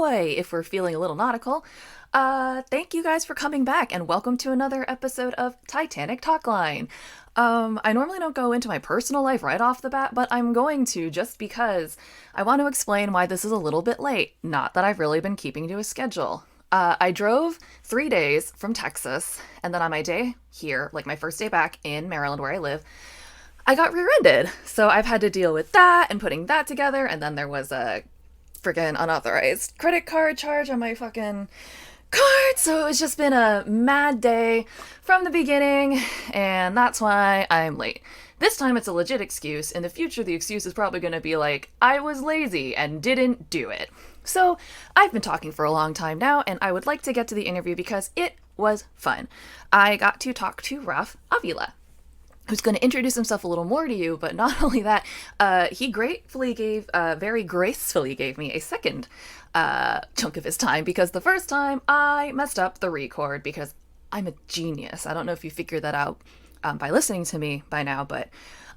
ahoy if we're feeling a little nautical. Thank you guys for coming back and welcome to another episode of Titanic Talkline. I normally don't go into my personal life right off the bat, but I'm going to just because I want to explain why this is a little bit late. Not that I've really been keeping to a schedule. I drove 3 days from Texas, and then on my day here, like my first day back in Maryland where I live, I got rear-ended. So I've had to deal with that and putting that together, and then there was a freaking unauthorized credit card charge on my fucking card. So it's just been a mad day from the beginning, and that's why I'm late. This time it's a legit excuse. In the future, the excuse is probably going to be like, I was lazy and didn't do it. So I've been talking for a long time now, and I would like to get to the interview because it was fun. I got to talk to Raf Avila, who's going to introduce himself a little more to you, but not only that, he very gracefully gave me a second chunk of his time, because the first time I messed up the record because I'm a genius. I don't know if you figured that out by listening to me by now, but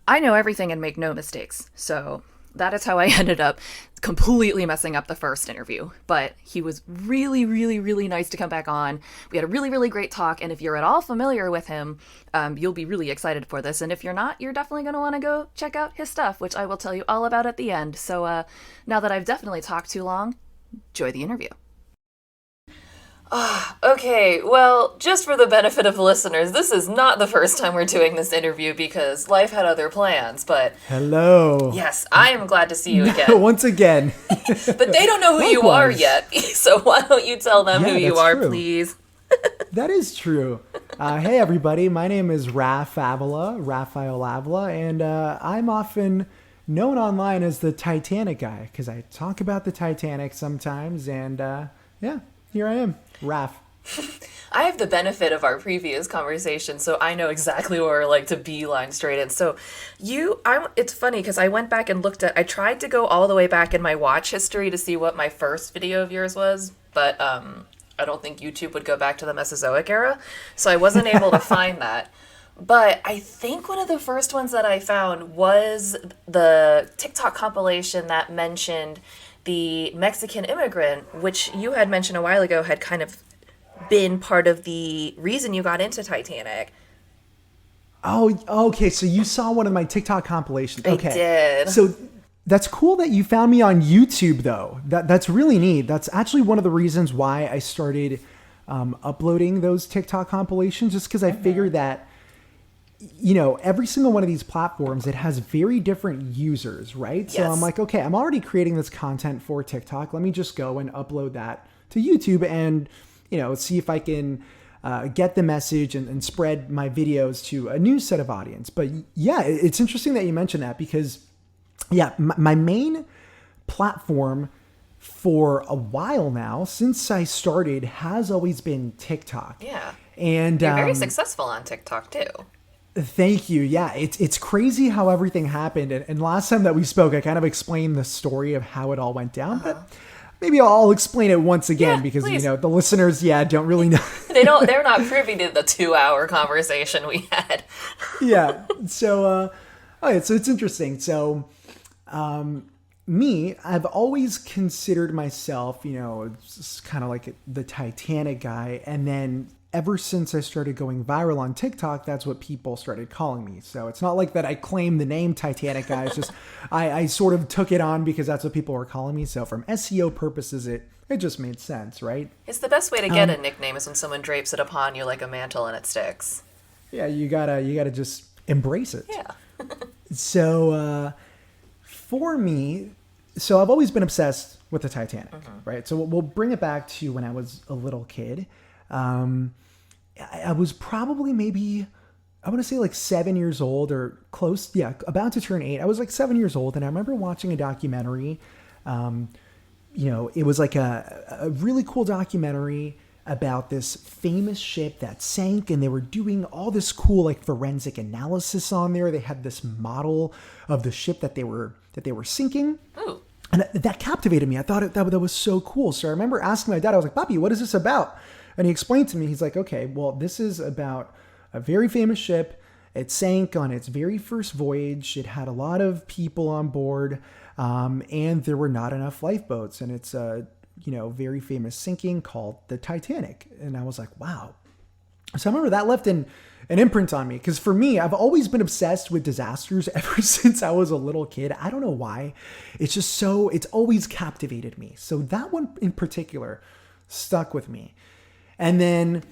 I know everything and make no mistakes. So that is how I ended up completely messing up the first interview. But he was really, really, really nice to come back on. We had a really, really great talk. And if you're at all familiar with him, you'll be really excited for this. And if you're not, you're definitely going to want to go check out his stuff, which I will tell you all about at the end. So now that I've definitely talked too long, enjoy the interview. Okay, well, just for the benefit of listeners, this is not the first time we're doing this interview because life had other plans, but... Hello. Yes, I am glad to see you again. Once again. But they don't know who you are yet, so why don't you tell them who you are, true. Please? That is true. Hey, everybody, my name is Raf Avila, Raphael Avila, and I'm often known online as the Titanic guy because I talk about the Titanic sometimes, and yeah, here I am. Raf. I have the benefit of our previous conversation, so I know exactly where to beeline straight in. So it's funny because I went back and I tried to go all the way back in my watch history to see what my first video of yours was, but I don't think YouTube would go back to the Mesozoic era, so I wasn't able to find that. But I think one of the first ones that I found was the TikTok compilation that mentioned the Mexican immigrant, which you had mentioned a while ago had kind of been part of the reason you got into Titanic. Oh, okay. So you saw one of my TikTok compilations. Okay. I did. So that's cool that you found me on YouTube, though. That's really neat. That's actually one of the reasons why I started uploading those TikTok compilations, just because I figured that, every single one of these platforms, it has very different users, right? Yes. So I'm like, okay, I'm already creating this content for TikTok. Let me just go and upload that to YouTube and, see if I can get the message and spread my videos to a new set of audience. But yeah, it's interesting that you mentioned that because, yeah, my main platform for a while now, since I started, has always been TikTok. Yeah. And you're very successful on TikTok too. Thank you. Yeah, it's crazy how everything happened. And last time that we spoke, I kind of explained the story of how it all went down. But maybe I'll explain it once again because, please. The listeners, don't really know. They're not privy to the 2-hour conversation we had. Yeah. So, okay, so it's interesting. So, I've always considered myself, kind of like the Titanic guy. And then ever since I started going viral on TikTok, that's what people started calling me. So it's not like that I claim the name Titanic guy. It's just I sort of took it on because that's what people were calling me. So from SEO purposes, it just made sense, right? It's the best way to get a nickname is when someone drapes it upon you like a mantle and it sticks. Yeah, you gotta just embrace it. Yeah. So for me, so I've always been obsessed with the Titanic, right? So we'll bring it back to when I was a little kid. I was probably maybe, I want to say 7 years old or close. Yeah. About to turn 8. I was 7 years old. And I remember watching a documentary. It was a really cool documentary about this famous ship that sank, and they were doing all this cool forensic analysis on there. They had this model of the ship that they were sinking. Ooh. And that captivated me. I thought that was so cool. So I remember asking my dad, I was like, Papi, what is this about? And he explained to me, he's like, okay, well, this is about a very famous ship. It sank on its very first voyage. It had a lot of people on board, and there were not enough lifeboats. And it's very famous sinking called the Titanic. And I was like, wow. So I remember that left an imprint on me, because for me, I've always been obsessed with disasters ever since I was a little kid. I don't know why. It's always captivated me. So that one in particular stuck with me. And then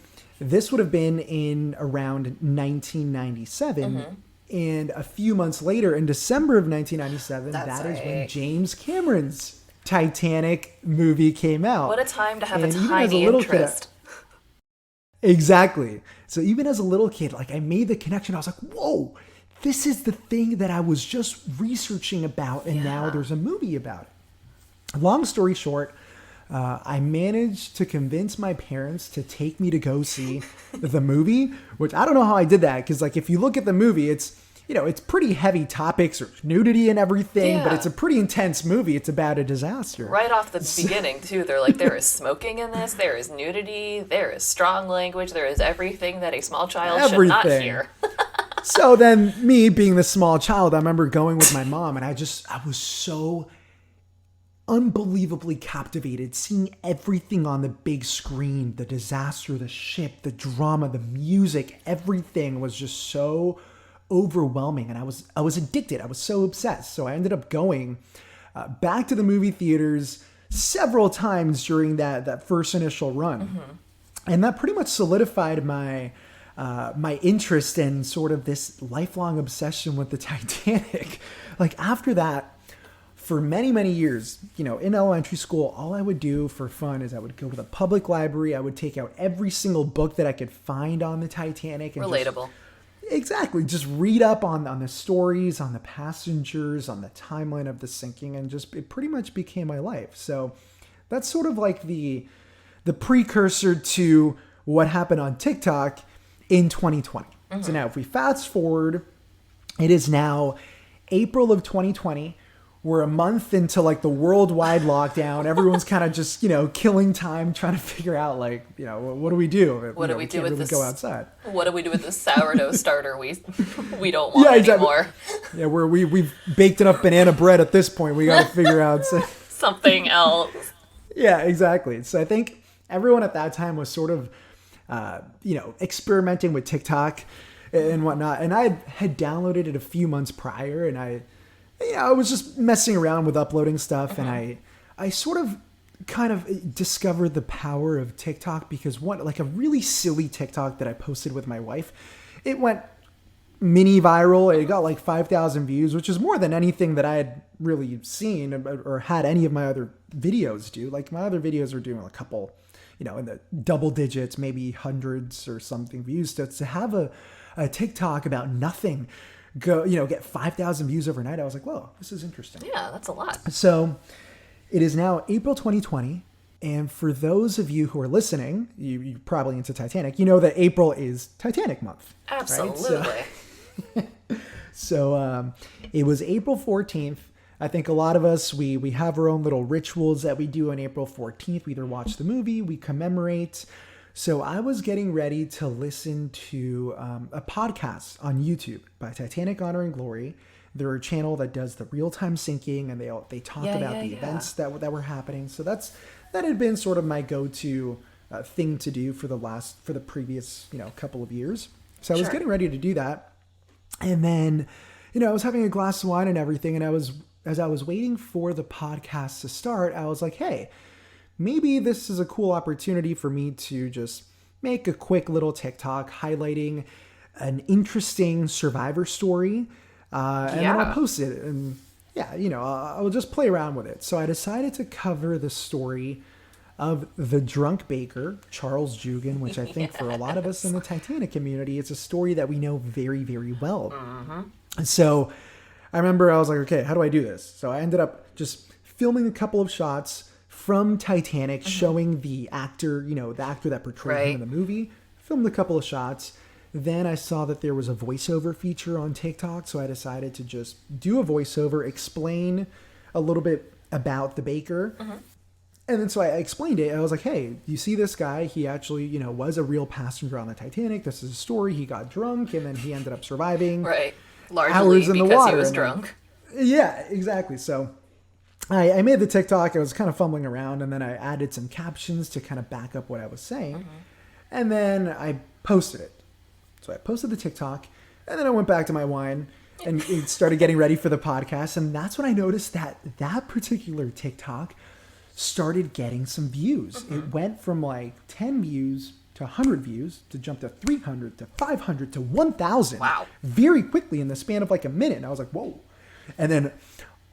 this would have been in around 1997. And a few months later, in December of 1997, that is when James Cameron's Titanic movie came out. What a time to have and a tiny interest. Exactly. So even as a little kid, like, I made the connection. I was like, whoa, this is the thing that I was just researching about, and now there's a movie about it. Long story short, I managed to convince my parents to take me to go see the movie, which I don't know how I did that, because, like, if you look at the movie, it's pretty heavy topics, or nudity and everything, but it's a pretty intense movie. It's about a disaster. Right off the beginning, too, they're like, there is smoking in this, there is nudity, there is strong language, there is everything that a small child should not hear. So then, me being the small child, I remember going with my mom, and I was so unbelievably captivated, seeing everything on the big screen, the disaster, the ship, the drama, the music, everything was just so overwhelming, and I was addicted. I was so obsessed. So I ended up going back to the movie theaters several times during that first initial run, and that pretty much solidified my interest in sort of this lifelong obsession with the Titanic. Like, after that, for many, many years, in elementary school, all I would do for fun is I would go to the public library. I would take out every single book that I could find on the Titanic. And relatable. Exactly. Just read up on the stories, on the passengers, on the timeline of the sinking, and it pretty much became my life. So that's sort of like the precursor to what happened on TikTok in 2020. So now if we fast forward, it is now April of 2020. We're a month into, like, the worldwide lockdown. Everyone's kind of just, killing time, trying to figure out, like, what do we do? What do we do with this? Go outside. What do we do with this sourdough starter we don't want anymore? Yeah, we've baked enough banana bread at this point. We got to figure out something else. Yeah, exactly. So I think everyone at that time was sort of, experimenting with TikTok and whatnot. And I had downloaded it a few months prior, and I was just messing around with uploading stuff, and I sort of kind of discovered the power of TikTok, because a really silly TikTok that I posted with my wife, it went mini viral. It got like 5,000 views, which is more than anything that I had really seen or had any of my other videos do. Like, my other videos were doing a couple, in the double digits, maybe hundreds or something views. To have a TikTok about nothing get 5,000 views overnight, I was like, whoa, this is interesting. Yeah, that's a lot. So it is now April 2020. And for those of you who are listening, you're probably into Titanic, you know that April is Titanic month. Absolutely. Right? So it was April 14th. I think a lot of us, we have our own little rituals that we do on April 14th. We either watch the movie, we commemorate. So I was getting ready to listen to a podcast on YouTube by Titanic Honor and Glory. They're a channel that does the real-time syncing, and they talk about the events that were happening. So that had been sort of my go-to thing to do for the previous couple of years. So I was getting ready to do that, and then I was having a glass of wine and everything, and as I was waiting for the podcast to start, I was like, hey, maybe this is a cool opportunity for me to just make a quick little TikTok highlighting an interesting survivor story, and then I'll post it. And I'll just play around with it. So I decided to cover the story of the drunk baker, Charles Jugan, which I think for a lot of us in the Titanic community, it's a story that we know very, very well. So I remember I was like, okay, how do I do this? So I ended up just filming a couple of shots from Titanic, showing the actor, the actor that portrayed him in the movie. Filmed a couple of shots. Then I saw that there was a voiceover feature on TikTok, so I decided to just do a voiceover, explain a little bit about the baker. And then so I explained it. I was like, hey, you see this guy? He actually, was a real passenger on the Titanic. This is a story. He got drunk, and then he ended up surviving. Right. Largely hours in the because water he was drunk. Yeah, exactly. So I made the TikTok. I was kind of fumbling around, and then I added some captions to kind of back up what I was saying. And then I posted it. So I posted the TikTok, and then I went back to my wine and started getting ready for the podcast. And that's when I noticed that that particular TikTok started getting some views. It went from like 10 views to 100 views to jump to 300 to 500 to 1,000. Wow. Very quickly in the span of like a minute. And I was like, whoa. And then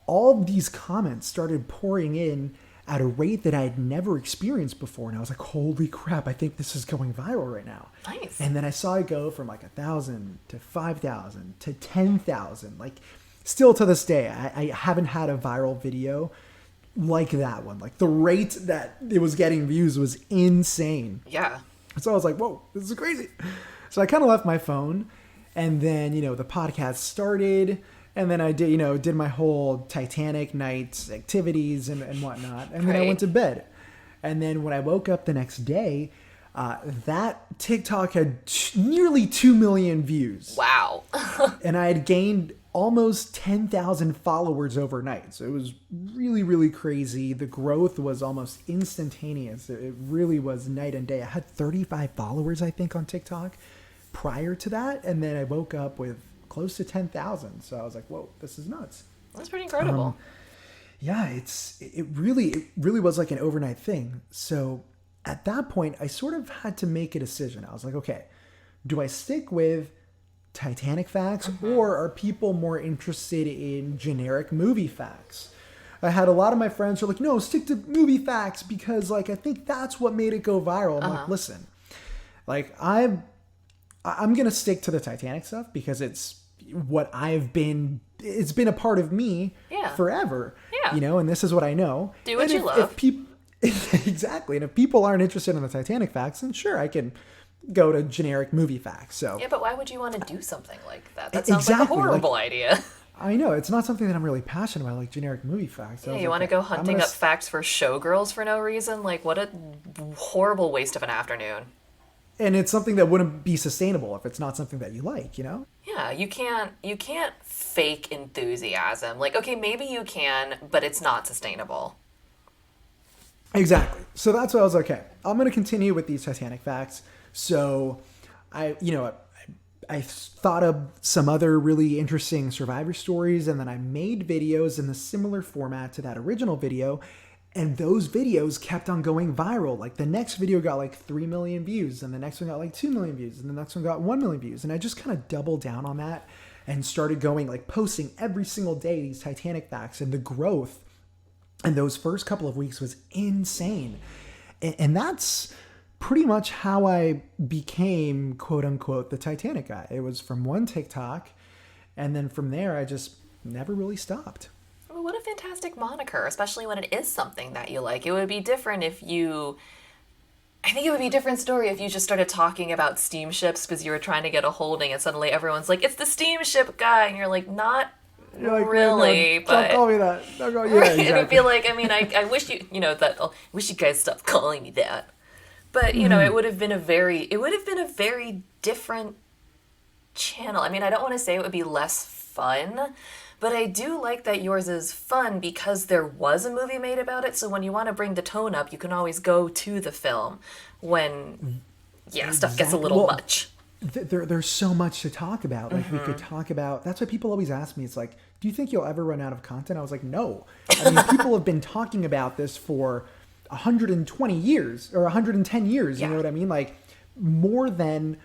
all of these comments started pouring in at a rate that I had never experienced before. And I was like, holy crap, I think this is going viral right now. Nice. And then I saw it go from like 1,000 to 5,000 to 10,000. Like still to this day, I haven't had a viral video like that one. Like the rate that it was getting views was insane. Yeah. So I was like, whoa, this is crazy. So I kind of left my phone, and then, the podcast started. And then I did my whole Titanic night activities and whatnot. And then I went to bed. And then when I woke up the next day, that TikTok had nearly 2 million views. Wow. And I had gained almost 10,000 followers overnight. So it was really, really crazy. The growth was almost instantaneous. It really was night and day. I had 35 followers, I think, on TikTok prior to that. And then I woke up with close to 10,000. So I was like, whoa, this is nuts. That's pretty incredible. Yeah, it really was like an overnight thing. So at that point, I sort of had to make a decision. I was like, okay, do I stick with Titanic facts, or are people more interested in generic movie facts? I had a lot of my friends who were like, no, stick to movie facts because like I think that's what made it go viral. I'm like, listen, like I'm gonna stick to the Titanic stuff because it's what it's been a part of me forever. Yeah. And this is what I know. Do what you love. If people exactly. And if people aren't interested in the Titanic facts, then sure, I can go to generic movie facts. So yeah, but why would you want to do something like that? That sounds like a horrible idea. I know it's not something that I'm really passionate about, like generic movie facts. Yeah, you want to go hunting up facts for showgirls for no reason? Like, what a horrible waste of an afternoon. And it's something that wouldn't be sustainable if it's not something that you like, Yeah, you can't fake enthusiasm. Like, okay, maybe you can, but it's not sustainable. Exactly. So that's why I was like, okay, I'm going to continue with these Titanic facts. So I thought of some other really interesting survivor stories, and then I made videos in the similar format to that original video. And those videos kept on going viral. Like the next video got like 3 million views, and the next one got like 2 million views, and the next one got 1 million views. And I just kind of doubled down on that and started going, like posting every single day these Titanic facts, and the growth in those first couple of weeks was insane. And that's pretty much how I became, quote unquote, the Titanic guy. It was from one TikTok, and then from there, I just never really stopped. Well, what a fantastic moniker, especially when it is something that you like. It would be different if you... I think it would be a different story if you just started talking about steamships because you were trying to get a holding, and suddenly everyone's like, it's the steamship guy, and you're like, not... You're like, really, no, but don't call me that. Don't call, yeah, exactly. It'd be like, I mean, I wish you, that I wish you guys stopped calling me that. But it would have been a very different channel. I mean, I don't want to say it would be less fun, but I do like that yours is fun because there was a movie made about it. So when you want to bring the tone up, you can always go to the film when stuff gets a little much. There's so much to talk about. Like we could talk about, that's why people always ask me, it's like, do you think you'll ever run out of content? I was like, no. I mean, people have been talking about this for 120 years or 110 years. You know what I mean? Like more than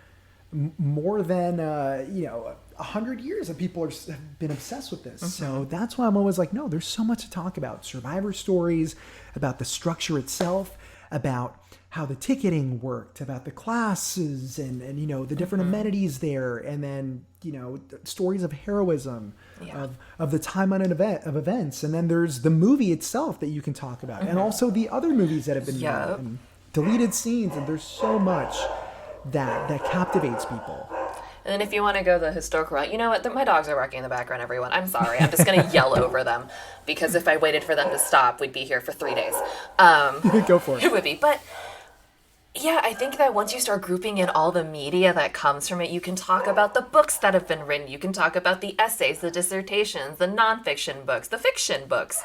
100 years that people have been obsessed with this. So that's why I'm always like, no, there's so much to talk about. Survivor stories, about the structure itself, about how the ticketing worked, about the classes and the different amenities there, and then stories of heroism, of the time on of events, and then there's the movie itself that you can talk about, and also the other movies that have been made and deleted scenes, and there's so much that captivates people. And then if you want to go the historical route, you know what? My dogs are barking in the background, everyone. I'm sorry. I'm just going to yell over them because if I waited for them to stop, we'd be here for 3 days. Go for it. It would be. But Yeah, I think that once you start grouping in all the media that comes from it, you can talk about the books that have been written. You can talk about the essays, the dissertations, the nonfiction books, the fiction books,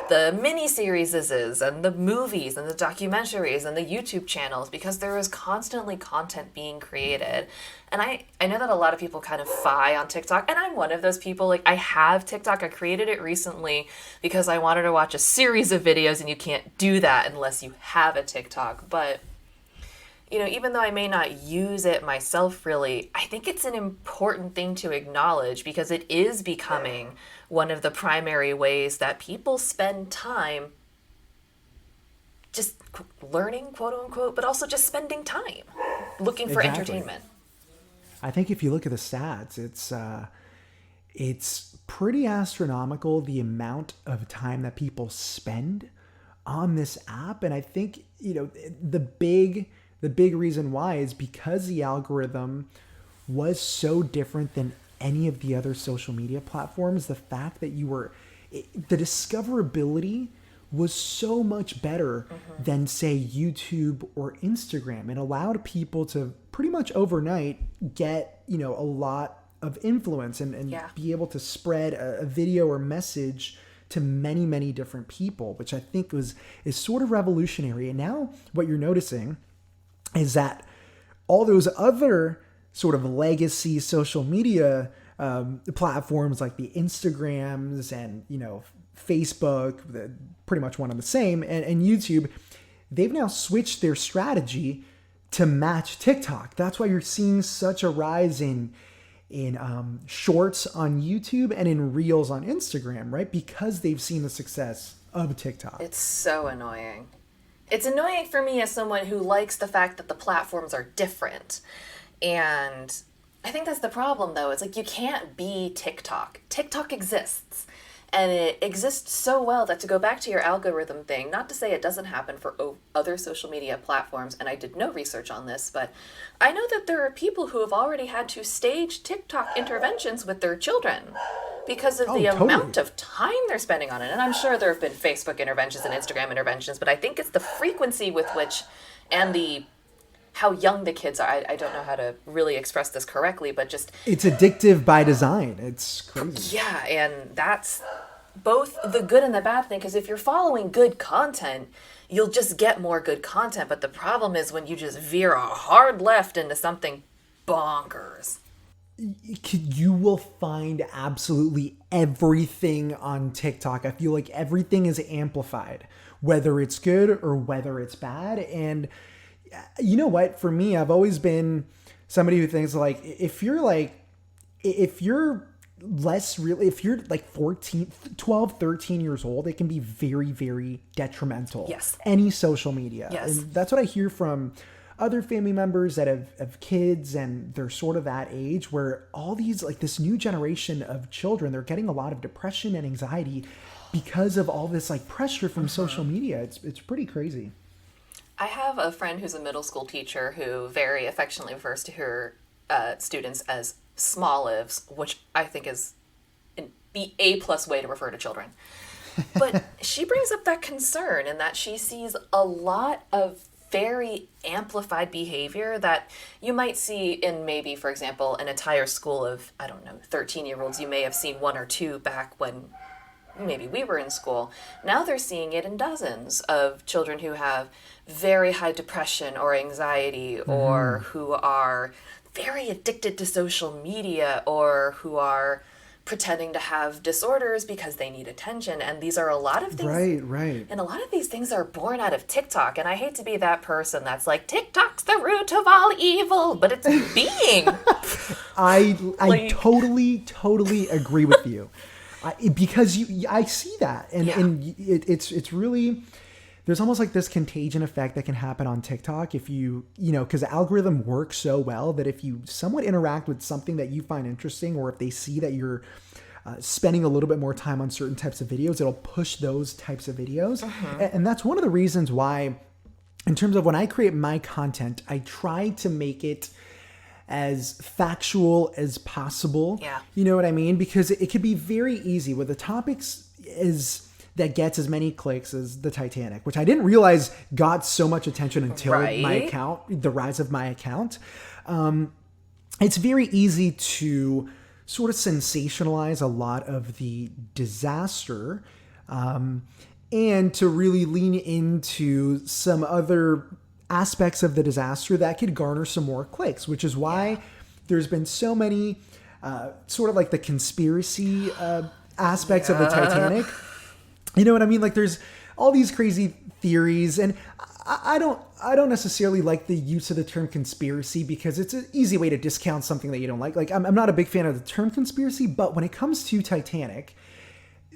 the miniseries and the movies and the documentaries and the YouTube channels, because there is constantly content being created. And I know that a lot of people kind of fie on TikTok, and I'm one of those people. Like, I have TikTok. I created it recently because I wanted to watch a series of videos, and you can't do that unless you have a TikTok. But even though I may not use it myself really, I think it's an important thing to acknowledge because it is becoming one of the primary ways that people spend time just learning, quote unquote, but also just spending time looking for Exactly. entertainment. I think if you look at the stats, it's pretty astronomical the amount of time that people spend on this app. And I think the big reason why is because the algorithm was so different than any of the other social media platforms. The fact that the discoverability was so much better than, say, YouTube or Instagram. It allowed people to pretty much overnight get, a lot of influence and Yeah. be able to spread a video or message to many, many different people, which I think is sort of revolutionary. And now what you're noticing is that all those other sort of legacy social media platforms like the Instagrams and Facebook, pretty much one and the same, and YouTube, they've now switched their strategy to match TikTok. That's why you're seeing such a rise in shorts on YouTube and in reels on Instagram, right? Because they've seen the success of TikTok. It's so annoying. It's annoying for me as someone who likes the fact that the platforms are different. And I think that's the problem, though. It's like you can't be TikTok. TikTok exists. And it exists so well that, to go back to your algorithm thing, not to say it doesn't happen for other social media platforms, and I did no research on this, but I know that there are people who have already had to stage TikTok interventions with their children because of the Totally. amount of time they're spending on it. And I'm sure there have been Facebook interventions and Instagram interventions, but I think it's the frequency with which and the how young the kids are. I don't know how to really express this correctly, but just, It's addictive by design. It's crazy. yeah, and that's both the good and the bad thing, because if you're following good content, you'll just get more good content. But the problem is when you just veer a hard left into something bonkers. You will find absolutely everything on TikTok. I feel like everything is amplified, whether it's good or whether it's bad. And you know what? For me, I've always been somebody who thinks like if you're if you're like 14, 12, 13 years old, it can be very, very detrimental. Yes. Any social media. Yes. And that's what I hear from other family members that have kids and they're sort of that age where all these, like this new generation of children, they're getting a lot of depression and anxiety because of all this like pressure from social media. It's pretty crazy. I have a friend who's a middle school teacher who very affectionately refers to her students as smolives, which I think is the A+ way to refer to children. But she brings up that concern in that she sees a lot of very amplified behavior that you might see in maybe, for example, an entire school of, I don't know, 13-year-olds. You may have seen one or two back when maybe we were in school. Now they're seeing it in dozens of children who have very high depression or anxiety, or who are very addicted to social media, or who are pretending to have disorders because they need attention. And these are a lot of things. Right. And a lot of these things are born out of TikTok. And I hate to be that person that's like, TikTok's the root of all evil, but it's being. I Like- totally agree with you. Because I see that, and Yeah. and it's really, there's almost like this contagion effect that can happen on TikTok if because the algorithm works so well that if you somewhat interact with something that you find interesting, or if they see that you're spending a little bit more time on certain types of videos, it'll push those types of videos, and that's one of the reasons why, in terms of when I create my content, I try to make it as factual as possible. Yeah. You know what I mean? Because it could be very easy with the topics as that gets as many clicks as the Titanic, which I didn't realize got so much attention until Right. my account, the rise of my account. It's very easy to sort of sensationalize a lot of the disaster, and to really lean into some other aspects of the disaster that could garner some more clicks, which is why there's been so many sort of like the conspiracy aspects of the Titanic. You know what I mean? Like there's all these crazy theories, and I don't necessarily like the use of the term conspiracy because it's an easy way to discount something that you don't like. Like I'm not a big fan of the term conspiracy, but when it comes to Titanic,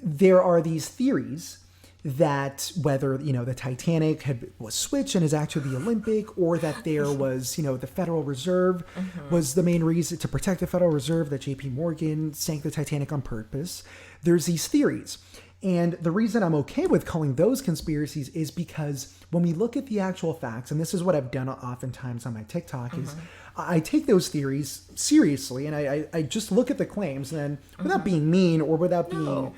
there are these theories that whether, the Titanic was switched and is actually the Olympic, or that there was, the Federal Reserve was the main reason to protect the Federal Reserve, that JP Morgan sank the Titanic on purpose. There's these theories. And the reason I'm okay with calling those conspiracies is because when we look at the actual facts, and this is what I've done oftentimes on my TikTok, is I take those theories seriously, and I just look at the claims, and then without being mean or without being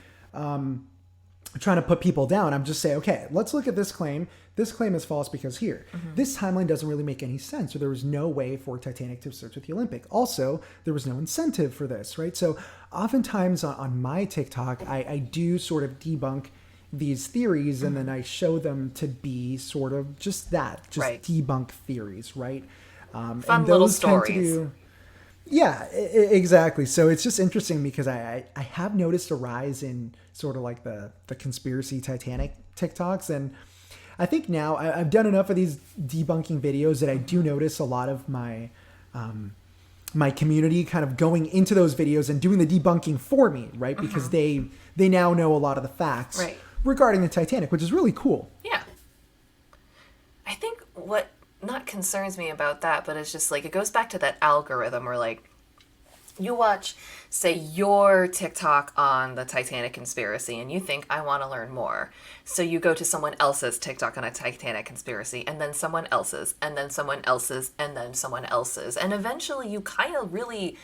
trying to put people down, I'm just saying, okay, let's look at this claim. This claim is false because here, this timeline doesn't really make any sense, or there was no way for Titanic to search with the Olympic. Also, there was no incentive for this, right? So oftentimes on my TikTok, I do sort of debunk these theories, and then I show them to be sort of just that, just debunk theories, right? Fun and those little tend to stories. Yeah, exactly. So it's just interesting because I have noticed a rise in sort of like the conspiracy Titanic TikToks. And I think now I've done enough of these debunking videos that I do notice a lot of my my community kind of going into those videos and doing the debunking for me, right? Because they now know a lot of the facts regarding the Titanic, which is really cool. Yeah. I think what not concerns me about that, but it's just like it goes back to that algorithm where like you watch, say, your TikTok on the Titanic conspiracy and you think, I want to learn more. So you go to someone else's TikTok on a Titanic conspiracy, and then someone else's, and then someone else's, and then someone else's. And eventually you kind of really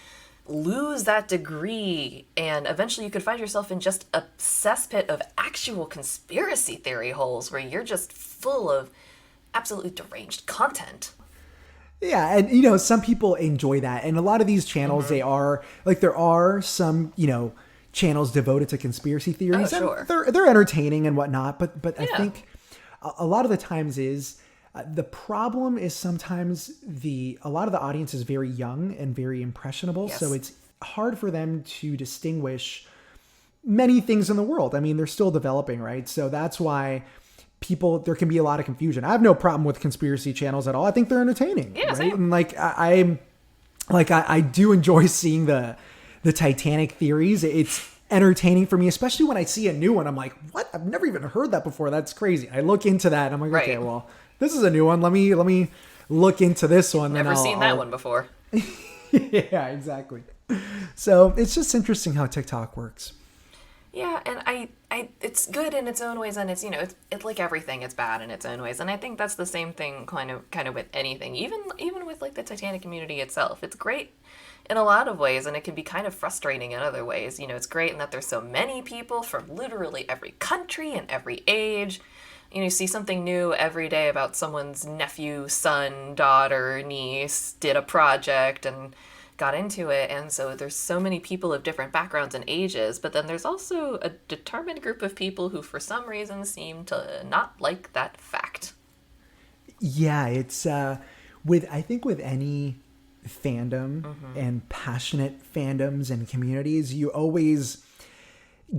lose that degree, and eventually you could find yourself in just a cesspit of actual conspiracy theory holes where you're just full of absolutely deranged content. Yeah, and some people enjoy that, and a lot of these channels, they are like, there are some channels devoted to conspiracy theories. Oh, sure. And they're entertaining and whatnot, but I think a lot of the times is the problem is sometimes a lot of the audience is very young and very impressionable, so it's hard for them to distinguish many things in the world. I mean, they're still developing, right? So that's why there can be a lot of confusion. I have no problem with conspiracy channels at all. I think they're entertaining. Yeah, right? same. And I do enjoy seeing the Titanic theories. It's entertaining for me, especially when I see a new one. I'm like, what? I've never even heard that before. That's crazy. I look into that and I'm like, okay, well, this is a new one. Let me look into this one. Never seen that one before. Yeah, exactly. So it's just interesting how TikTok works. Yeah, and I it's good in its own ways, and it's it's like everything, it's bad in its own ways, and I think that's the same thing kind of with anything, even with like the Titanic community itself. It's great in a lot of ways, and it can be kind of frustrating in other ways. It's great in that there's so many people from literally every country and every age. You see something new every day about someone's nephew, son, daughter, niece did a project and got into it, and so there's so many people of different backgrounds and ages, but then there's also a determined group of people who for some reason seem to not like that fact. Yeah, it's I think with any fandom and passionate fandoms and communities, you always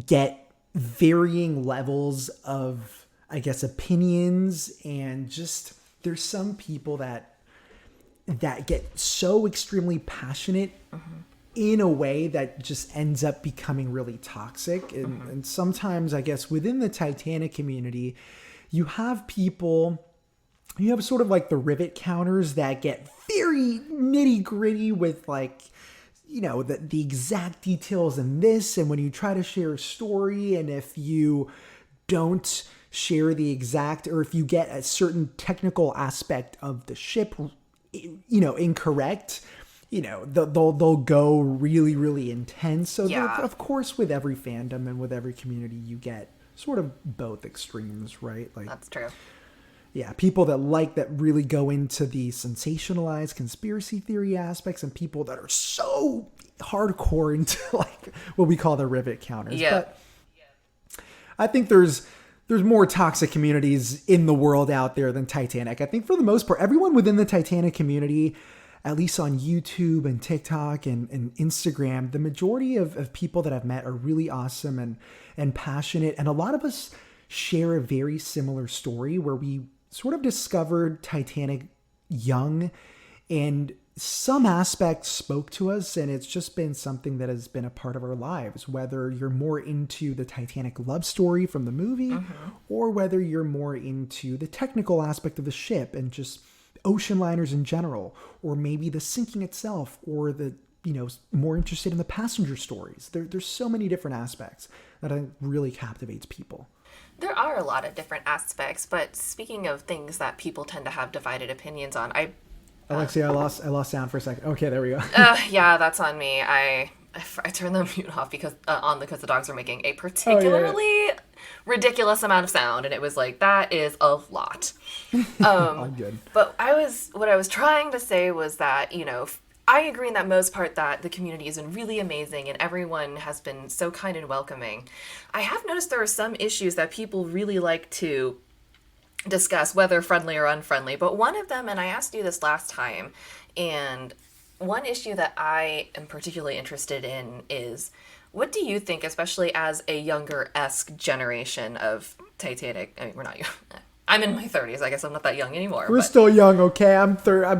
get varying levels of, I guess, opinions, and just there's some people that get so extremely passionate in a way that just ends up becoming really toxic. And sometimes, I guess, within the Titanic community, you have sort of like the rivet counters that get very nitty gritty with like, the exact details in this. And when you try to share a story, and if you don't share the exact, or if you get a certain technical aspect of the ship incorrect, they'll go really, really intense. So of course, with every fandom and with every community, you get sort of both extremes, right? Like, That's true. yeah, people that really go into the sensationalized conspiracy theory aspects, and people that are so hardcore into like what we call the rivet counters. Yeah. But I think there's more toxic communities in the world out there than Titanic. I think for the most part, everyone within the Titanic community, at least on YouTube and TikTok and Instagram, the majority of people that I've met are really awesome and passionate. And a lot of us share a very similar story where we sort of discovered Titanic young, and some aspects spoke to us, and it's just been something that has been a part of our lives, whether you're more into the Titanic love story from the movie or whether you're more into the technical aspect of the ship and just ocean liners in general, or maybe the sinking itself, or the, more interested in the passenger stories. There's so many different aspects that I think really captivates people. There are a lot of different aspects, but speaking of things that people tend to have divided opinions on, Alexia, I lost sound for a second. Okay, there we go. yeah, that's on me. I turned the mute off because the dogs were making a particularly ridiculous amount of sound, and it was like, that is a lot. I'm good. But what I was trying to say was that, I agree in that most part that the community has been really amazing and everyone has been so kind and welcoming. I have noticed there are some issues that people really like to discuss, whether friendly or unfriendly. But one of them, and I asked you this last time, and one issue that I am particularly interested in is, what do you think, especially as a younger-esque generation of Titanic? I mean, we're not young. I'm in my 30s. I guess I'm not that young anymore. We're still young, okay? I'm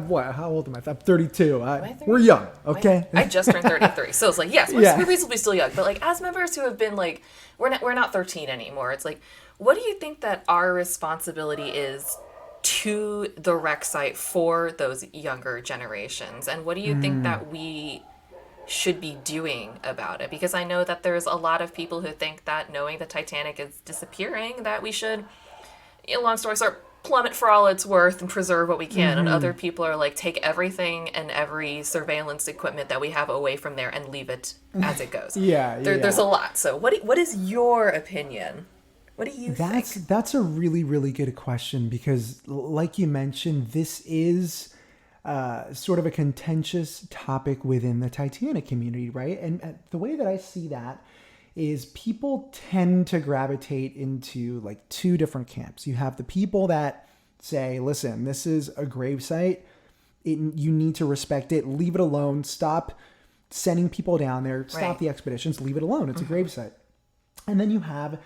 what? How old am I? I'm 32. We're young, okay? I just turned 33. So it's like, yes, we're reasonably still young. But like, as members who have been like, we're not 13 anymore. It's like, what do you think that our responsibility is to the rec site for those younger generations? And what do you think that we should be doing about it? Because I know that there's a lot of people who think that knowing the Titanic is disappearing, that we should, long story short, plummet for all it's worth and preserve what we can. And other people are like, take everything and every surveillance equipment that we have away from there and leave it as it goes. There's a lot. So what is your opinion? What do you think? That's a really, really good question, because like you mentioned, this is sort of a contentious topic within the Titanic community, right? And the way that I see that is people tend to gravitate into like two different camps. You have the people that say, listen, this is a gravesite. You need to respect it. Leave it alone. Stop sending people down there. Stop the expeditions. Leave it alone. It's a gravesite. And then you have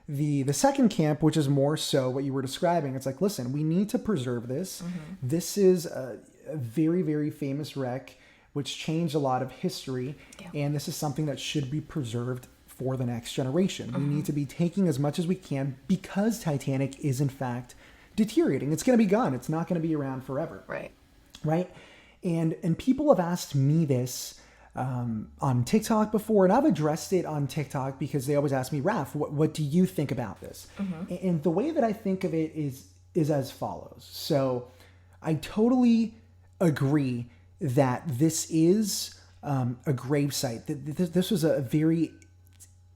the second camp, which is more so what you were describing. It's like, listen, we need to preserve this. This is a very, very famous wreck, which changed a lot of history. And this is something that should be preserved for the next generation. We need to be taking as much as we can, because Titanic is in fact deteriorating. It's going to be gone. It's not going to be around forever. Right. And people have asked me this on TikTok before, and I've addressed it on TikTok because they always ask me, Raf, what do you think about this? And the way that I think of it is as follows. So I totally agree that this is a gravesite. This was a very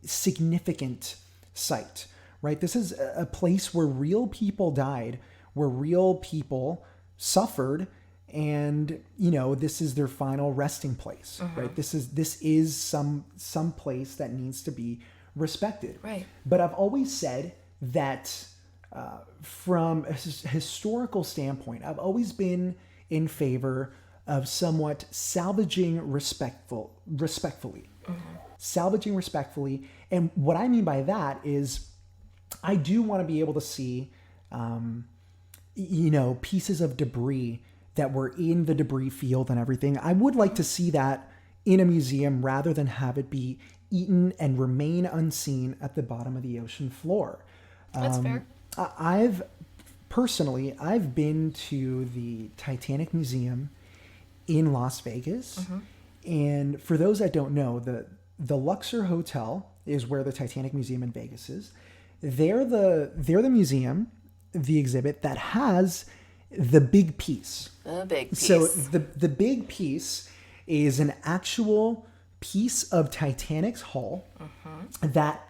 significant site, right? This is a place where real people died, where real people suffered, and this is their final resting place, right? This is some place that needs to be respected, right? But I've always said that from a historical standpoint, I've always been in favor of somewhat salvaging respectfully. Salvaging respectfully. And what I mean by that is I do want to be able to see, pieces of debris that were in the debris field and everything. I would like to see that in a museum rather than have it be eaten and remain unseen at the bottom of the ocean floor. That's fair. I've been to the Titanic Museum in Las Vegas. And for those that don't know, the Luxor Hotel is where the Titanic Museum in Vegas is. They're the museum, the exhibit that has the big piece. The big piece. So the big piece is an actual piece of Titanic's hull that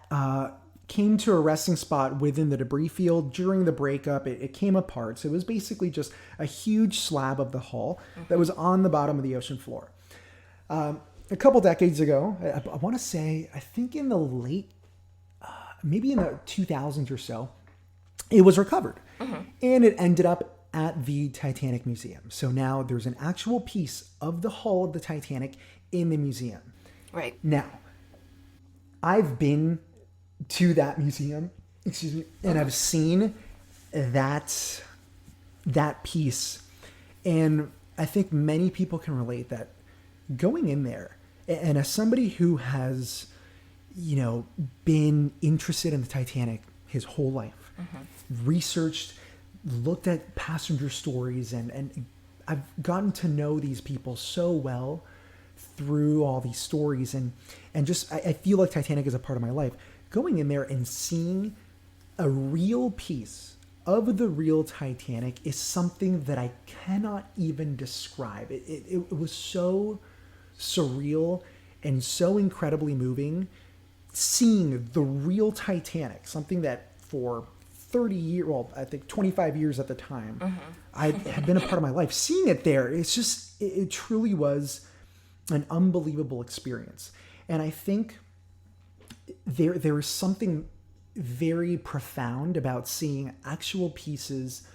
came to a resting spot within the debris field during the breakup. It came apart. So it was basically just a huge slab of the hull that was on the bottom of the ocean floor. A couple decades ago, I want to say, I think in the late, maybe in the 2000s or so, it was recovered. And it ended up at the Titanic Museum. So now there's an actual piece of the hull of the Titanic in the museum. Right. Now, I've been to that museum, and I've seen that piece. And I think many people can relate that going in there, and as somebody who has, been interested in the Titanic his whole life, researched, looked at passenger stories, and I've gotten to know these people so well through all these stories, and just I feel like Titanic is a part of my life. Going in there and seeing a real piece of the real Titanic is something that I cannot even describe. It was so surreal and so incredibly moving, seeing the real Titanic, something that for 30 years, well, I think 25 years at the time, I had been a part of my life. Seeing it there, it truly was an unbelievable experience. And I think there is something very profound about seeing actual pieces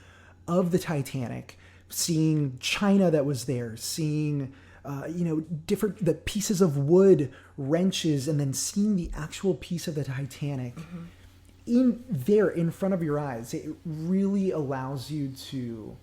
of the Titanic, seeing China that was there, seeing the pieces of wood, wrenches, and then seeing the actual piece of the Titanic in front of your eyes. It really allows you to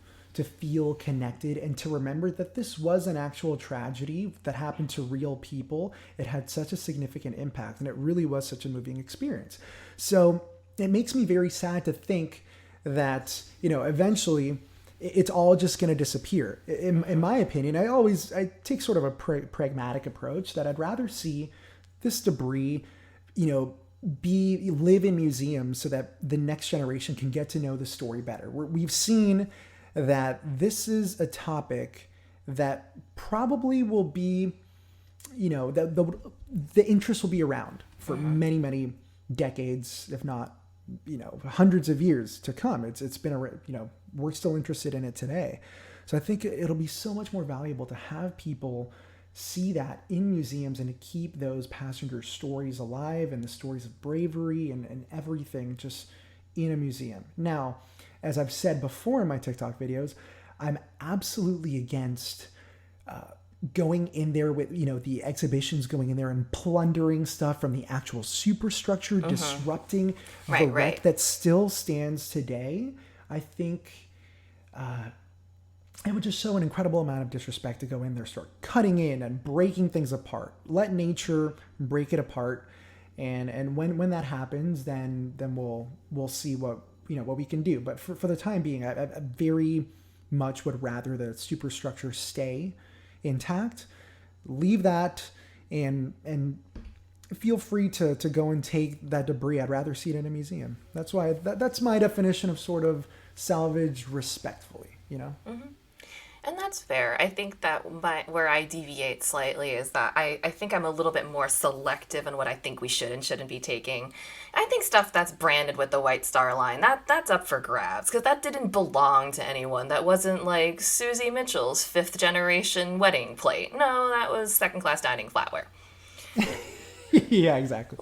feel connected and to remember that this was an actual tragedy that happened to real people. It had such a significant impact, and it really was such a moving experience. So it makes me very sad to think that, eventually it's all just going to disappear. In my opinion, I take sort of a pragmatic approach that I'd rather see this debris, live in museums so that the next generation can get to know the story better. We've seen that this is a topic that probably will be, the interest will be around for many, many decades, if not, hundreds of years to come. It's been we're still interested in it today. So I think it'll be so much more valuable to have people see that in museums and to keep those passenger stories alive and the stories of bravery and everything just in a museum. Now, as I've said before in my TikTok videos, I'm absolutely against going in there with, the exhibitions, going in there and plundering stuff from the actual superstructure, disrupting the wreck that still stands today. I think it would just show an incredible amount of disrespect to go in there, start cutting in and breaking things apart. Let nature break it apart. And when that happens, then we'll see what we can do. But for the time being, I very much would rather the superstructure stay intact. Leave that and feel free to go and take that debris. I'd rather see it in a museum. That's why that's my definition of sort of salvage respectfully, And that's fair. I think that where I deviate slightly is that I think I'm a little bit more selective in what I think we should and shouldn't be taking. I think stuff that's branded with the White Star Line, that's up for grabs, because that didn't belong to anyone. That wasn't like Susie Mitchell's 5th generation wedding plate. No, that was second-class dining flatware. Yeah, exactly.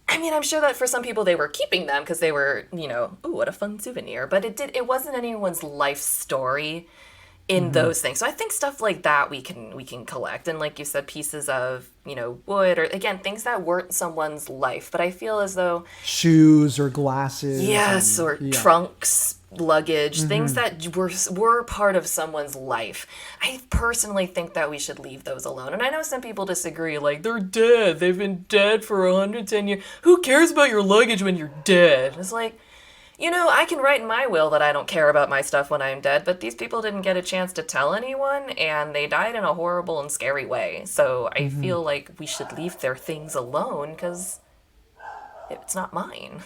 I'm sure that for some people they were keeping them because they were, ooh, what a fun souvenir. But it wasn't anyone's life story in those things. So I think stuff like that we can collect. And like you said, pieces of, wood, or again, things that weren't someone's life. But I feel as though shoes or glasses. Yes, or trunks, luggage, things that were part of someone's life. I personally think that we should leave those alone. And I know some people disagree, like, they're dead. They've been dead for 110 years. Who cares about your luggage when you're dead? It's like, I can write in my will that I don't care about my stuff when I'm dead, but these people didn't get a chance to tell anyone, and they died in a horrible and scary way. So I feel like we should leave their things alone, because it's not mine.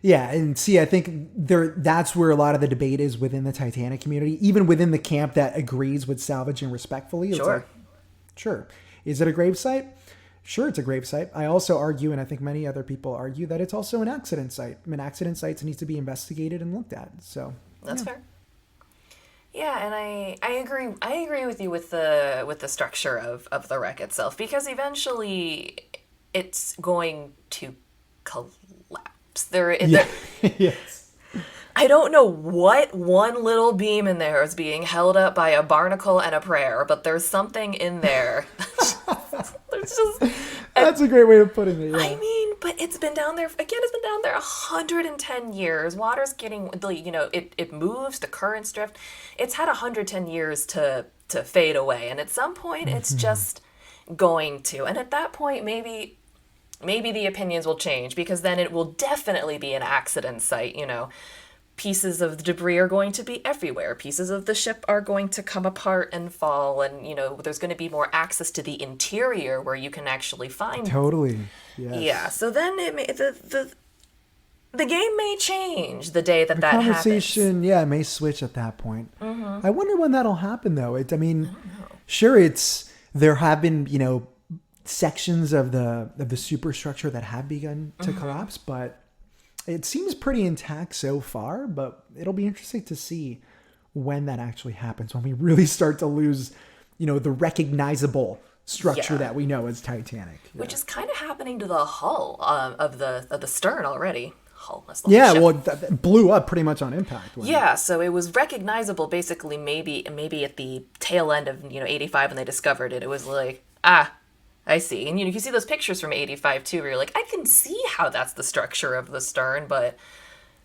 Yeah, and see, I think that's where a lot of the debate is within the Titanic community, even within the camp that agrees with salvaging respectfully. Sure. It's like, sure. Is it a gravesite? Sure, it's a grave site. I also argue, and I think many other people argue, that it's also an accident site. I mean, accident sites need to be investigated and looked at. So That's fair. Yeah, and I agree. I agree with you with the structure of the wreck itself, because eventually it's going to collapse. Yeah. Yes. I don't know what one little beam in there is being held up by a barnacle and a prayer, but there's something in there. There's just. That's a great way of putting it. Yeah. I mean, but it's been down there, again, it's been down there 110 years. Water's getting, it moves, the currents drift. It's had 110 years to fade away. And at some point, it's just going to. And at that point, maybe the opinions will change, because then it will definitely be an accident site, Pieces of the debris are going to be everywhere. Pieces of the ship are going to come apart and fall, and there's going to be more access to the interior where you can actually find. Totally. Yes. Yeah. So then the game may change the day that conversation, happens. may switch at that point. I wonder when that'll happen, though. Sure, there have been sections of the superstructure that have begun to collapse, but it seems pretty intact so far, but it'll be interesting to see when that actually happens, when we really start to lose, the recognizable structure that we know as Titanic. Which is kind of happening to the hull of the stern already. Hull, that's the yeah, ship. well, that blew up pretty much on impact. Yeah, so it was recognizable basically maybe at the tail end of 85 when they discovered it. It was like, I see. And you see those pictures from 85 too, where you're like, I can see how that's the structure of the stern, but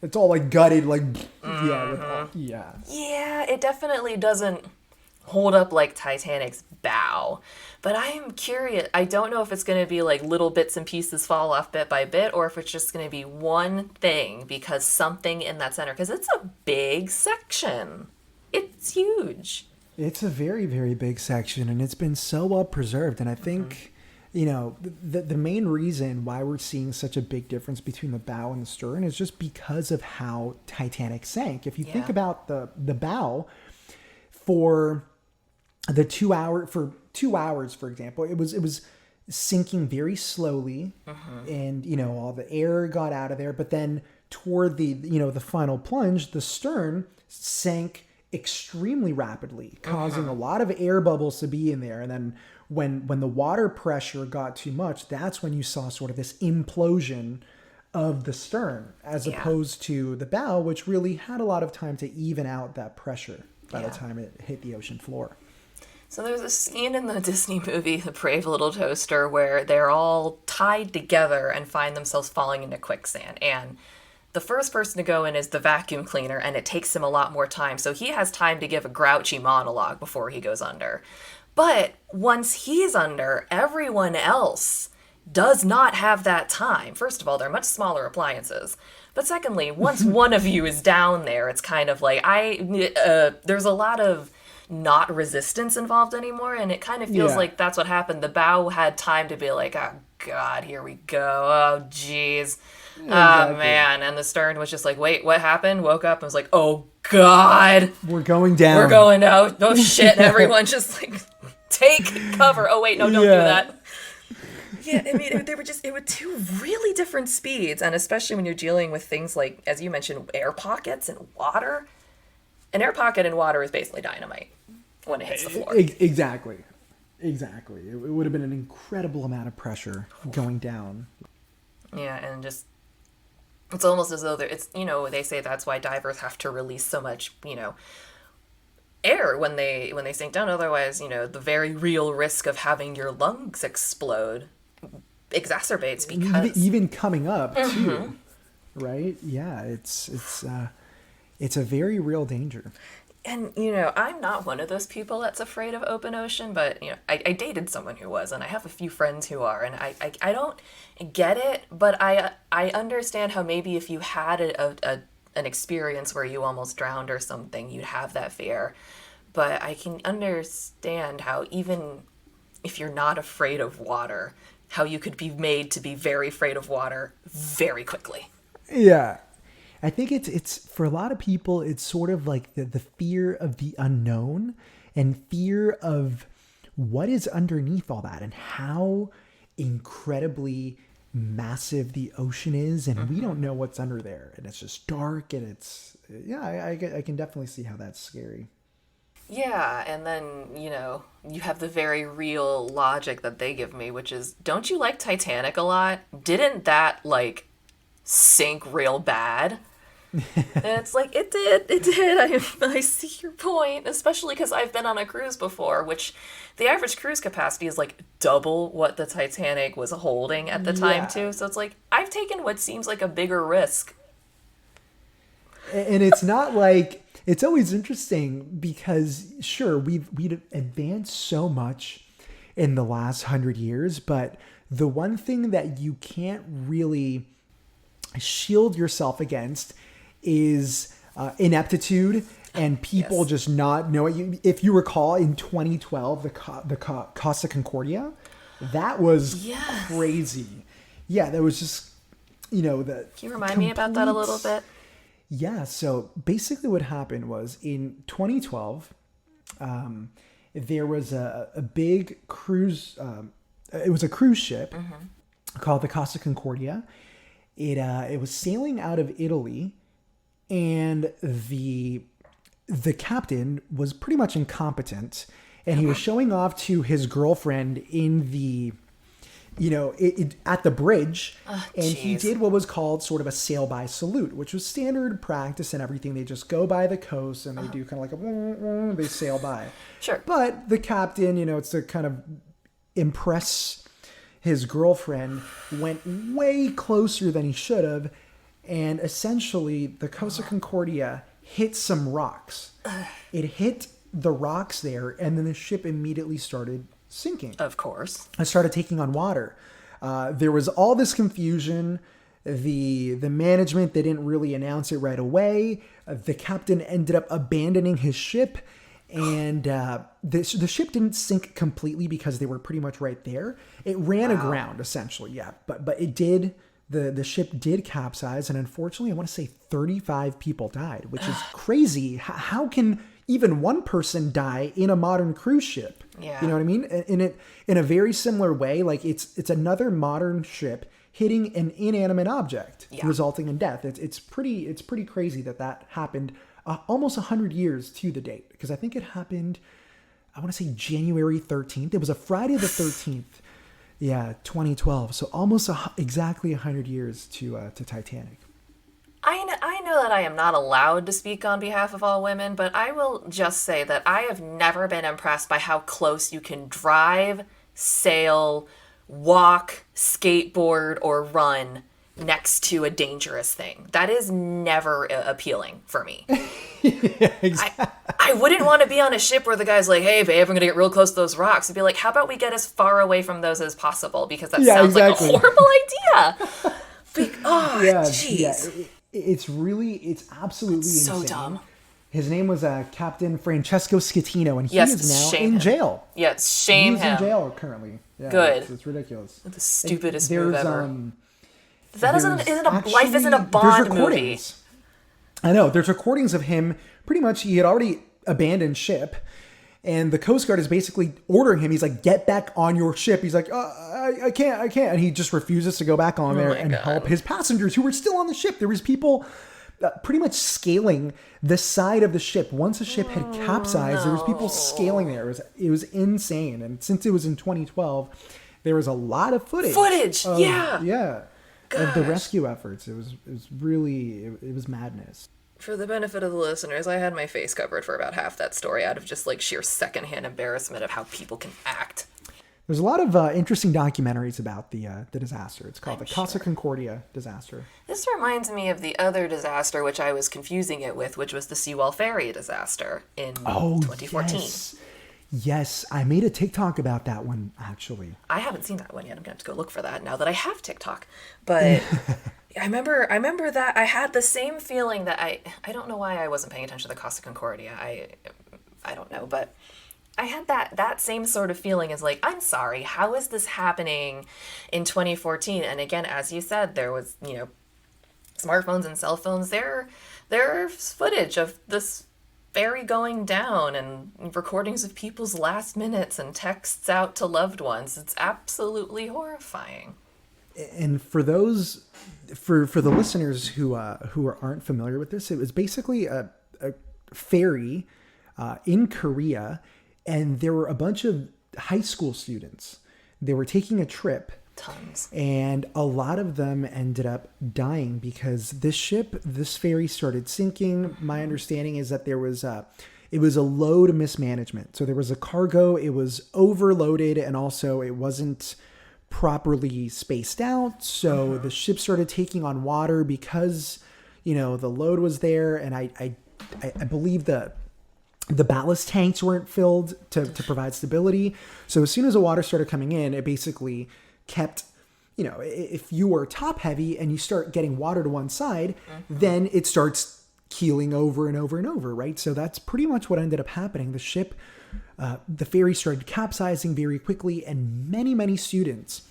it's all like gutted, like yeah, it definitely doesn't hold up like Titanic's bow. But I am curious. I don't know if it's going to be like little bits and pieces fall off bit by bit, or if it's just going to be one thing, because something in that center, because it's a big section. It's huge. It's a very, very big section, and it's been so well preserved. And I think, the main reason why we're seeing such a big difference between the bow and the stern is just because of how Titanic sank. If you think about the bow, for 2 hours, for example, it was sinking very slowly, and all the air got out of there. But then toward the final plunge, the stern sank extremely rapidly, causing a lot of air bubbles to be in there. And then when the water pressure got too much, that's when you saw sort of this implosion of the stern, as opposed to the bow, which really had a lot of time to even out that pressure by the time it hit the ocean floor. So there's a scene in the Disney movie, The Brave Little Toaster, where they're all tied together and find themselves falling into quicksand. And the first person to go in is the vacuum cleaner, and it takes him a lot more time. So he has time to give a grouchy monologue before he goes under. But once he's under, everyone else does not have that time. First of all, they're much smaller appliances. But secondly, once one of you is down there, it's kind of like, there's a lot of not resistance involved anymore, and it kind of feels like that's what happened. The bow had time to be like, oh God, here we go. Oh geez. Exactly. Oh man. And the stern was just like, wait, what happened? Woke up and was like, oh God. We're going down. We're going out. Oh shit. Everyone just like, take cover. Oh wait, no, don't do that. Yeah, I mean, it were two really different speeds, and especially when you're dealing with things like, as you mentioned, air pockets and water. An air pocket in water is basically dynamite when it hits the floor. Exactly. It would have been an incredible amount of pressure going down. Yeah, and just, it's almost as though they say that's why divers have to release so much, air when they sink down. Otherwise, the very real risk of having your lungs explode exacerbates, because even coming up too, right? Yeah, it's a very real danger. And I'm not one of those people that's afraid of open ocean, but I dated someone who was, and I have a few friends who are, and I don't get it, but I understand how maybe if you had an experience where you almost drowned or something, you'd have that fear. But I can understand how, even if you're not afraid of water, how you could be made to be very afraid of water very quickly. Yeah. I think it's for a lot of people, it's sort of like the fear of the unknown and fear of what is underneath all that, and how incredibly massive the ocean is, and we don't know what's under there, and it's just dark, and it's I can definitely see how that's scary. Yeah, and then, you have the very real logic that they give me, which is, don't you like Titanic a lot? Didn't that, like, sink real bad? And it's like, it did. I see your point, especially because I've been on a cruise before, which the average cruise capacity is like double what the Titanic was holding at the time, too. So it's like, I've taken what seems like a bigger risk. And it's not like, it's always interesting because sure, we've advanced so much in the last 100 years, but the one thing that you can't really shield yourself against is ineptitude and people just not knowing. If you recall, in 2012, the Costa Concordia, that was crazy. Yeah, that was just, the. Can you remind me about that a little bit? Yeah, so basically what happened was in 2012, there was a big cruise. It was a cruise ship called the Costa Concordia. It was sailing out of Italy, and the captain was pretty much incompetent, and he was showing off to his girlfriend in the at the bridge, and he did what was called sort of a sail by salute, which was standard practice and everything. They just go by the coast and they do kind of like they sail by. Sure. But the captain, it's to kind of impress his girlfriend, went way closer than he should have, and essentially the Costa Concordia hit some rocks. It hit the rocks there, and then the ship immediately started sinking. Of course. I started taking on water. There was all this confusion. The management, they didn't really announce it right away. The captain ended up abandoning his ship, and the ship didn't sink completely because they were pretty much right there. It ran aground, essentially, yeah. But it did, the ship did capsize, and unfortunately, I want to say 35 people died, which is crazy. How can even one person die in a modern cruise ship? Yeah. You know what I mean? In a very similar way, like it's another modern ship hitting an inanimate object, resulting in death. It's pretty crazy that happened almost 100 years to the date, because I think it happened, I want to say January 13th. It was a Friday the 13th. Yeah, 2012. So almost exactly 100 years to Titanic. I know that I am not allowed to speak on behalf of all women, but I will just say that I have never been impressed by how close you can drive, sail, walk, skateboard, or run next to a dangerous thing. That is never appealing for me. Yeah, exactly. I wouldn't want to be on a ship where the guy's like, hey, babe, I'm going to get real close to those rocks. I'd be like, how about we get as far away from those as possible? Because that sounds like a horrible idea. Jeez. Yeah. It's absolutely insane. So dumb. His name was Captain Francesco Schettino, and he Yes, is now shame in him. jail. Yes, shame He's him. in jail currently. Yeah, Good. It's ridiculous. The stupidest move ever. Life Life isn't a Bond movie. I know. There's recordings of him. Pretty much, he had already abandoned ship, and the Coast Guard is basically ordering him. He's like, "Get back on your ship." He's like, "I can't," and he just refuses to go back on there and help his passengers who were still on the ship. There was people pretty much scaling the side of the ship. Once the ship had capsized, there was people scaling there. It was insane. And since it was in 2012, there was a lot of footage. Yeah. Of the rescue efforts. It was really, it was madness. For the benefit of the listeners, I had my face covered for about half that story out of just like sheer secondhand embarrassment of how people can act. There's a lot of interesting documentaries about the disaster. It's called the Costa Concordia disaster. This reminds me of the other disaster, which I was confusing it with, which was the Seawell Ferry disaster in 2014. Yes, I made a TikTok about that one, actually. I haven't seen that one yet. I'm going to have to go look for that now that I have TikTok. But I remember that I had the same feeling that I don't know why I wasn't paying attention to the Costa Concordia. I don't know, but I had that same sort of feeling as like, I'm sorry, how is this happening in 2014? And again, as you said, there was, smartphones and cell phones. There's footage of this ferry going down and recordings of people's last minutes and texts out to loved ones. It's absolutely horrifying. And for the listeners who aren't familiar with this, it was basically a ferry in Korea, and there were a bunch of high school students. They were taking a trip. Tons. And a lot of them ended up dying because this ferry started sinking. My understanding is that it was a load mismanagement. So there was a cargo, it was overloaded, and also it wasn't properly spaced out. So the ship started taking on water because, the load was there. And I believe the ballast tanks weren't filled to provide stability. So as soon as the water started coming in, it basically kept, if you were top heavy and you start getting water to one side, then it starts keeling over and over and over, right? So that's pretty much what ended up happening. The ship, the ferry started capsizing very quickly, and many students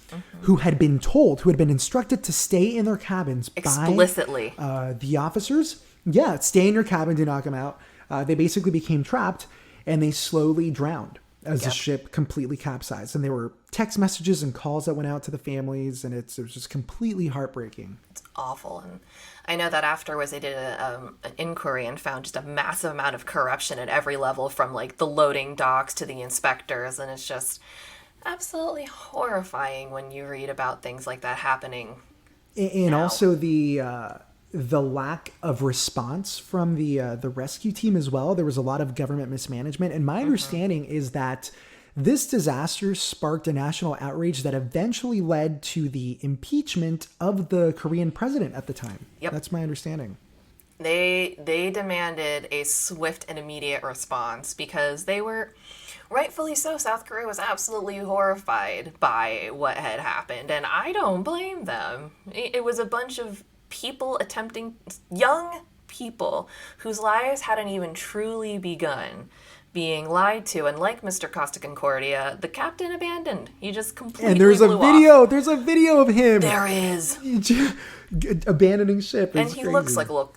who had been instructed to stay in their cabins explicitly by the officers. Yeah, stay in your cabin, do not come out. They basically became trapped, and they slowly drowned as the ship completely capsized. And there were text messages and calls that went out to the families, and it was just completely heartbreaking. It's awful. And I know that afterwards they did an inquiry and found just a massive amount of corruption at every level, from like the loading docks to the inspectors. And it's just absolutely horrifying when you read about things like that happening. And now. Also the lack of response from the rescue team as well. There was a lot of government mismanagement. And my understanding is that this disaster sparked a national outrage that eventually led to the impeachment of the Korean president at the time. Yep. That's my understanding. They demanded a swift and immediate response because they were, rightfully so, South Korea was absolutely horrified by what had happened. And I don't blame them. It was a bunch of young people whose lives hadn't even truly begun, being lied to, and like Mr. Costa Concordia, the captain abandoned. He just completely And there's off. There's a video of him. There is. Abandoning ship. And he crazy. Looks like a little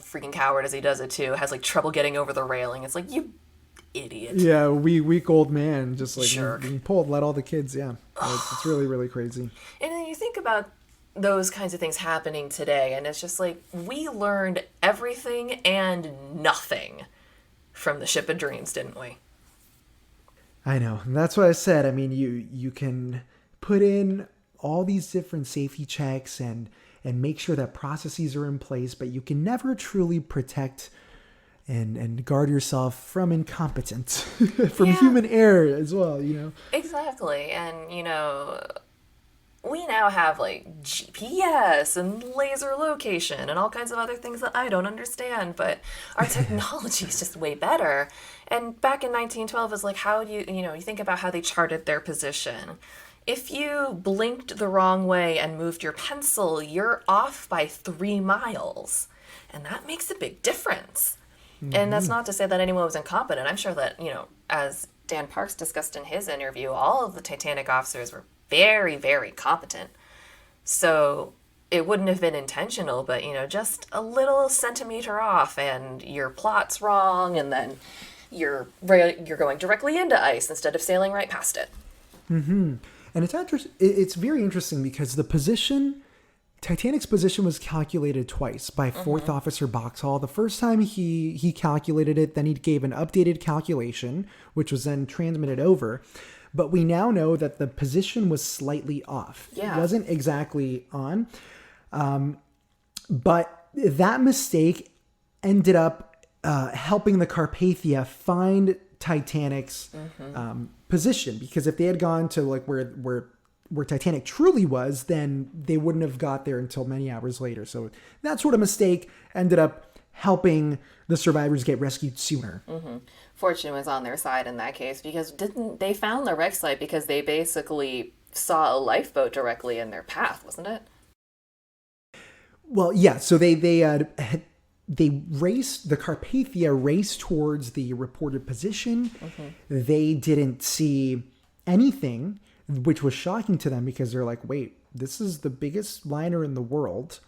freaking coward as he does it too. Has like trouble getting over the railing. It's like, you idiot. Yeah, weak old man, just like jerk. Being pulled, let all the kids. Yeah, it's really, really crazy. And then you think about those kinds of things happening today, and it's just like, we learned everything and nothing from the Ship of Dreams, didn't we? I know. And that's what I said. I mean, you can put in all these different safety checks and make sure that processes are in place, but you can never truly protect and guard yourself from incompetence, from human error as well, Exactly. And, we now have like GPS and laser location and all kinds of other things that I don't understand, but our technology is just way better. And back in 1912 is like, how do you think about how they charted their position. If you blinked the wrong way and moved your pencil, you're off by 3 miles. And that makes a big difference. Mm-hmm. And that's not to say that anyone was incompetent. I'm sure that, as Dan Parks discussed in his interview, all of the Titanic officers were very, very competent. So it wouldn't have been intentional, but, just a little centimeter off and your plot's wrong, and then you're going directly into ice instead of sailing right past it. Mm-hmm. And it's very interesting because Titanic's position was calculated twice by Fourth Officer Boxhall. The first time he calculated it, then he gave an updated calculation, which was then transmitted over. But we now know that the position was slightly off. Yeah. It wasn't exactly on. But that mistake ended up helping the Carpathia find Titanic's position. Because if they had gone to like where Titanic truly was, then they wouldn't have got there until many hours later. So that sort of mistake ended up helping the survivors get rescued sooner. Mm-hmm. Fortune was on their side in that case, because they found the wreck site because they basically saw a lifeboat directly in their path, wasn't it? Well, yeah. So they raced, the Carpathia raced towards the reported position. Mm-hmm. They didn't see anything, which was shocking to them because they're like, wait, this is the biggest liner in the world.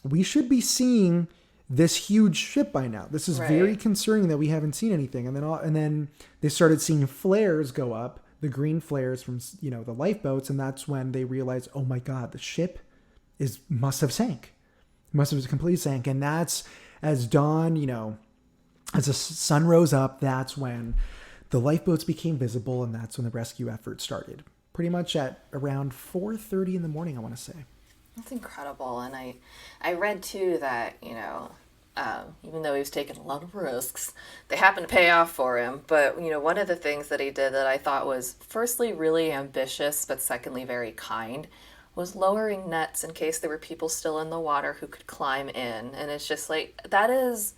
We should be seeing this huge ship by now. This is very concerning that we haven't seen anything. And then they started seeing flares go up, the green flares from, you know, the lifeboats. And that's when they realized, oh my God, the ship must have sank. Must have completely sank. And that's as dawn, you know, as the sun rose up, that's when the lifeboats became visible. And that's when the rescue effort started. Pretty much at around 4:30 in the morning, I want to say. That's incredible. And I read too that, you know, even though he was taking a lot of risks, they happened to pay off for him. But, you know, one of the things that he did that I thought was firstly really ambitious, but secondly very kind, was lowering nets in case there were people still in the water who could climb in. And it's just like, that is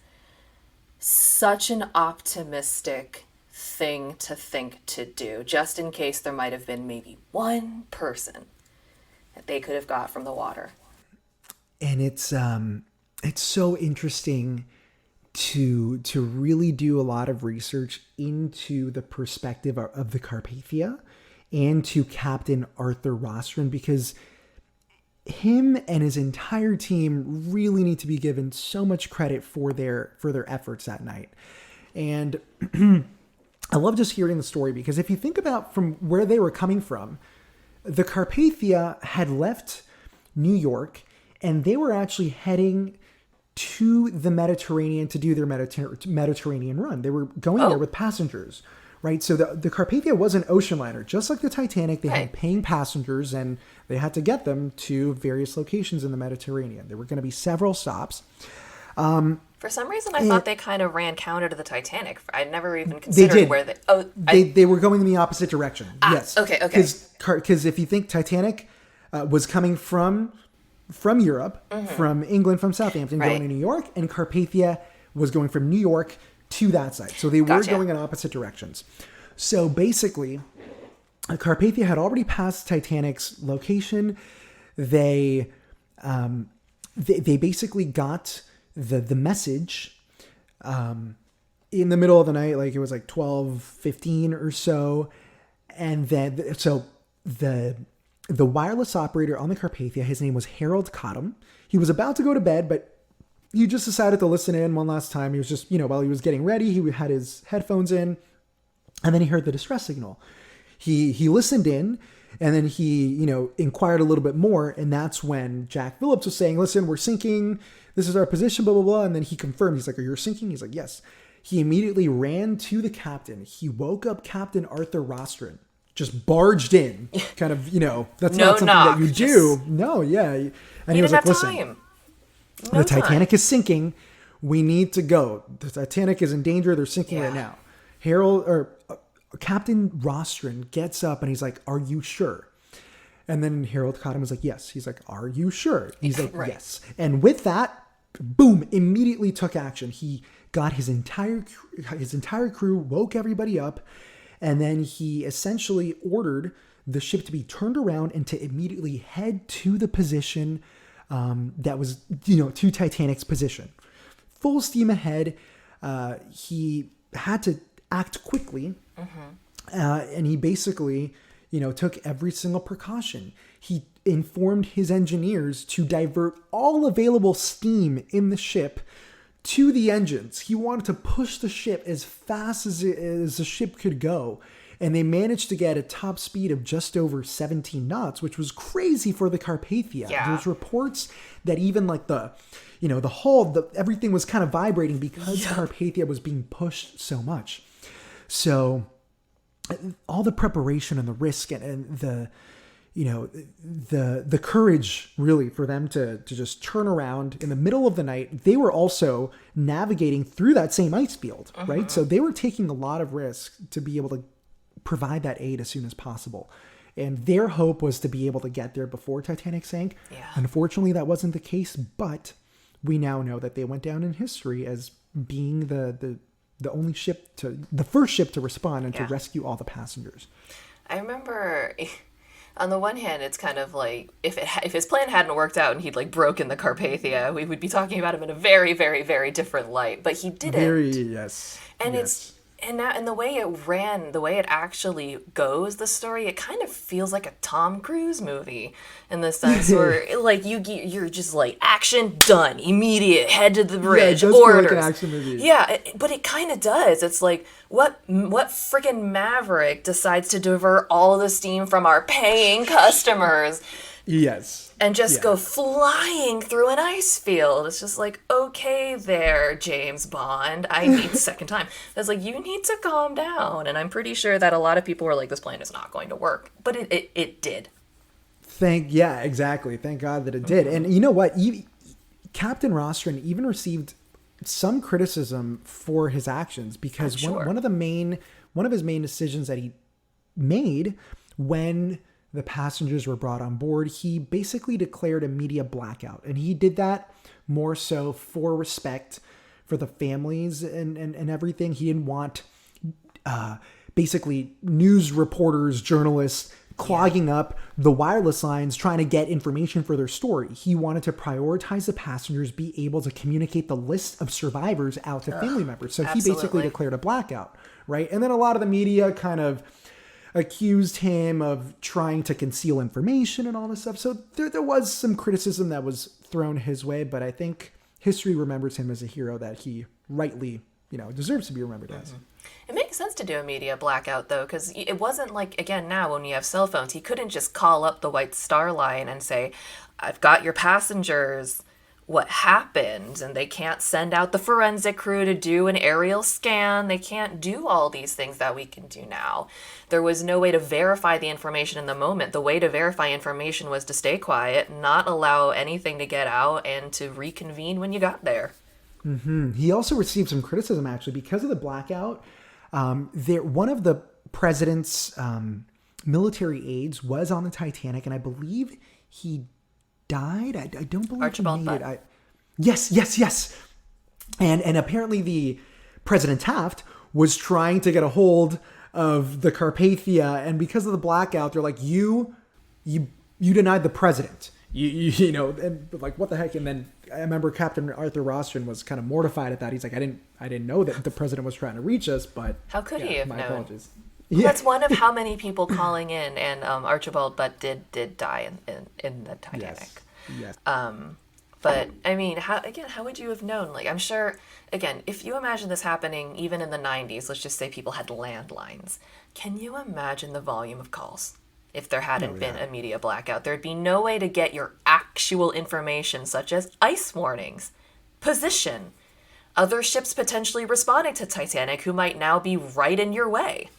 such an optimistic thing to think to do, just in case there might have been maybe one person that they could have got from the water. And it's so interesting to really do a lot of research into the perspective of the Carpathia and to Captain Arthur Rostron, because him and his entire team really need to be given so much credit for their efforts that night. And I love just hearing the story, because if you think about from where they were coming from, the Carpathia had left New York and they were actually heading to the Mediterranean to do their Mediterranean run. They were going there with passengers, right? So the Carpathia was an ocean liner, just like the Titanic. They had paying passengers and they had to get them to various locations in the Mediterranean. There were going to be several stops. For some reason, I thought they kind of ran counter to the Titanic. I'd never even considered where they... They were going in the opposite direction. Yes. Okay. Because if you think Titanic was coming from Europe, from England, from Southampton, going to New York, and Carpathia was going from New York to that side. So they were going in opposite directions. So basically, Carpathia had already passed Titanic's location. They basically got the message in the middle of the night, like it was like 12:15 or so. And then, so the wireless operator on the Carpathia, his name was Harold Cottam. He was about to go to bed, but he just decided to listen in one last time. He was just, you know, while he was getting ready, he had his headphones in, and then he heard the distress signal. He listened in, and then he, you know, inquired a little bit more, and that's when Jack Phillips was saying, listen, we're sinking. This is our position, blah, blah, blah. And then he confirmed. He's like, are you sinking? He's like, yes. He immediately ran to the captain. He woke up Captain Arthur Rostron. Just barged in, kind of, you know, that's not something that you do. No, yeah. And he was like, listen, the Titanic is sinking. We need to go. The Titanic is in danger. They're sinking right now. Captain Rostron gets up and he's like, are you sure? And then Harold Cottam was like, yes. He's like, are you sure? He's like, yes. And with that, boom, immediately took action. He got his entire crew, woke everybody up. And then he essentially ordered the ship to be turned around and to immediately head to the position that was, you know, to Titanic's position. Full steam ahead. He had to act quickly. And he basically, you know, took every single precaution. He informed his engineers to divert all available steam in the ship to the engines. He wanted to push the ship as fast as the ship could go. And they managed to get a top speed of just over 17 knots, which was crazy for the Carpathia. Yeah. There's reports that even like the hull, everything was kind of vibrating because the Carpathia was being pushed so much. So all the preparation and the risk and the, you know, the courage really for them to just turn around in the middle of the night. They were also navigating through that same ice field, right? So they were taking a lot of risk to be able to provide that aid as soon as possible. And their hope was to be able to get there before Titanic sank. Yeah. Unfortunately, that wasn't the case, but we now know that they went down in history as being the only ship the first ship to respond and to rescue all the passengers. I remember, on the one hand, it's kind of like if his plan hadn't worked out and he'd like broken the Carpathia, we would be talking about him in a very, very, very different light. But he didn't. Yes. And and the way it ran, the way it actually goes, the story, it kind of feels like a Tom Cruise movie in the sense where like you're just like action done, immediate, head to the bridge, it does orders. feel like an action movie. Yeah, but it kind of does. It's like what freaking maverick decides to divert all the steam from our paying customers? Yes. And just go flying through an ice field. It's just like, okay there, James Bond. I need second time. It's like, you need to calm down. And I'm pretty sure that a lot of people were like, this plan is not going to work. But it did. Exactly. Thank God that it did. And you know what? Captain Rostron even received some criticism for his actions because one of his main decisions that he made when the passengers were brought on board, he basically declared a media blackout. And he did that more so for respect for the families and everything. He didn't want basically news reporters, journalists clogging up the wireless lines trying to get information for their story. He wanted to prioritize the passengers, be able to communicate the list of survivors out to family members. So he basically declared a blackout, right? And then a lot of the media kind of accused him of trying to conceal information and all this stuff. So there was some criticism that was thrown his way, but I think history remembers him as a hero that he rightly, deserves to be remembered as. It makes sense to do a media blackout, though, because it wasn't like, again, now when you have cell phones, he couldn't just call up the White Star Line and say, I've got your passengers, what happened? And they can't send out the forensic crew to do an aerial scan. They can't do all these things that we can do now. There was no way to verify the information in the moment. The way to verify information was to stay quiet, not allow anything to get out, and to reconvene when you got there. Mm-hmm. He also received some criticism, actually, because of the blackout. One of the president's military aides was on the Titanic, and I believe he died. I don't believe Archibald he made it. Yes. And apparently the President Taft was trying to get a hold of the Carpathia, and because of the blackout, they're like, you denied the president. And like, what the heck? And then I remember Captain Arthur Rostron was kind of mortified at that. He's like, I didn't know that the president was trying to reach us, but how could he have my known? Apologies. Well, that's one of how many people calling in, and Archibald Butt did die in the Titanic. Yes. But I mean, how would you have known? Like, I'm sure, again, if you imagine this happening even in the 90s, let's just say people had landlines. Can you imagine the volume of calls? If there hadn't been a media blackout, there'd be no way to get your actual information, such as ice warnings, position, other ships potentially responding to Titanic who might now be right in your way.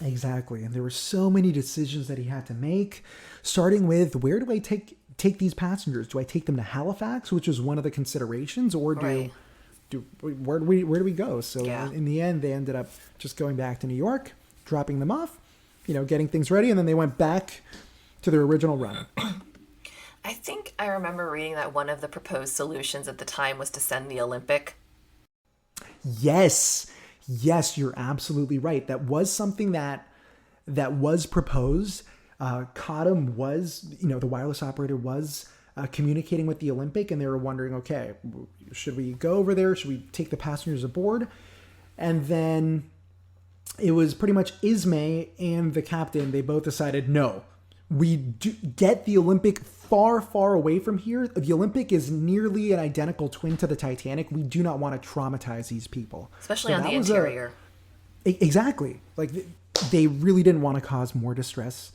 Exactly. And there were so many decisions that he had to make, starting with, where do I take these passengers? Do I take them to Halifax, which is one of the considerations, or where do we go? So in the end, they ended up just going back to New York, dropping them off, getting things ready, and then they went back to their original run. I think I remember reading that one of the proposed solutions at the time was to send the Olympic. Yes, you're absolutely right. That was something that was proposed. Cottam was, the wireless operator was communicating with the Olympic, and they were wondering, okay, should we go over there? Should we take the passengers aboard? And then it was pretty much Ismay and the captain. They both decided, no, we do get the Olympic far, far away from here. The Olympic is nearly an identical twin to the Titanic. We do not want to traumatize these people. Especially on the interior. Exactly. Like, they really didn't want to cause more distress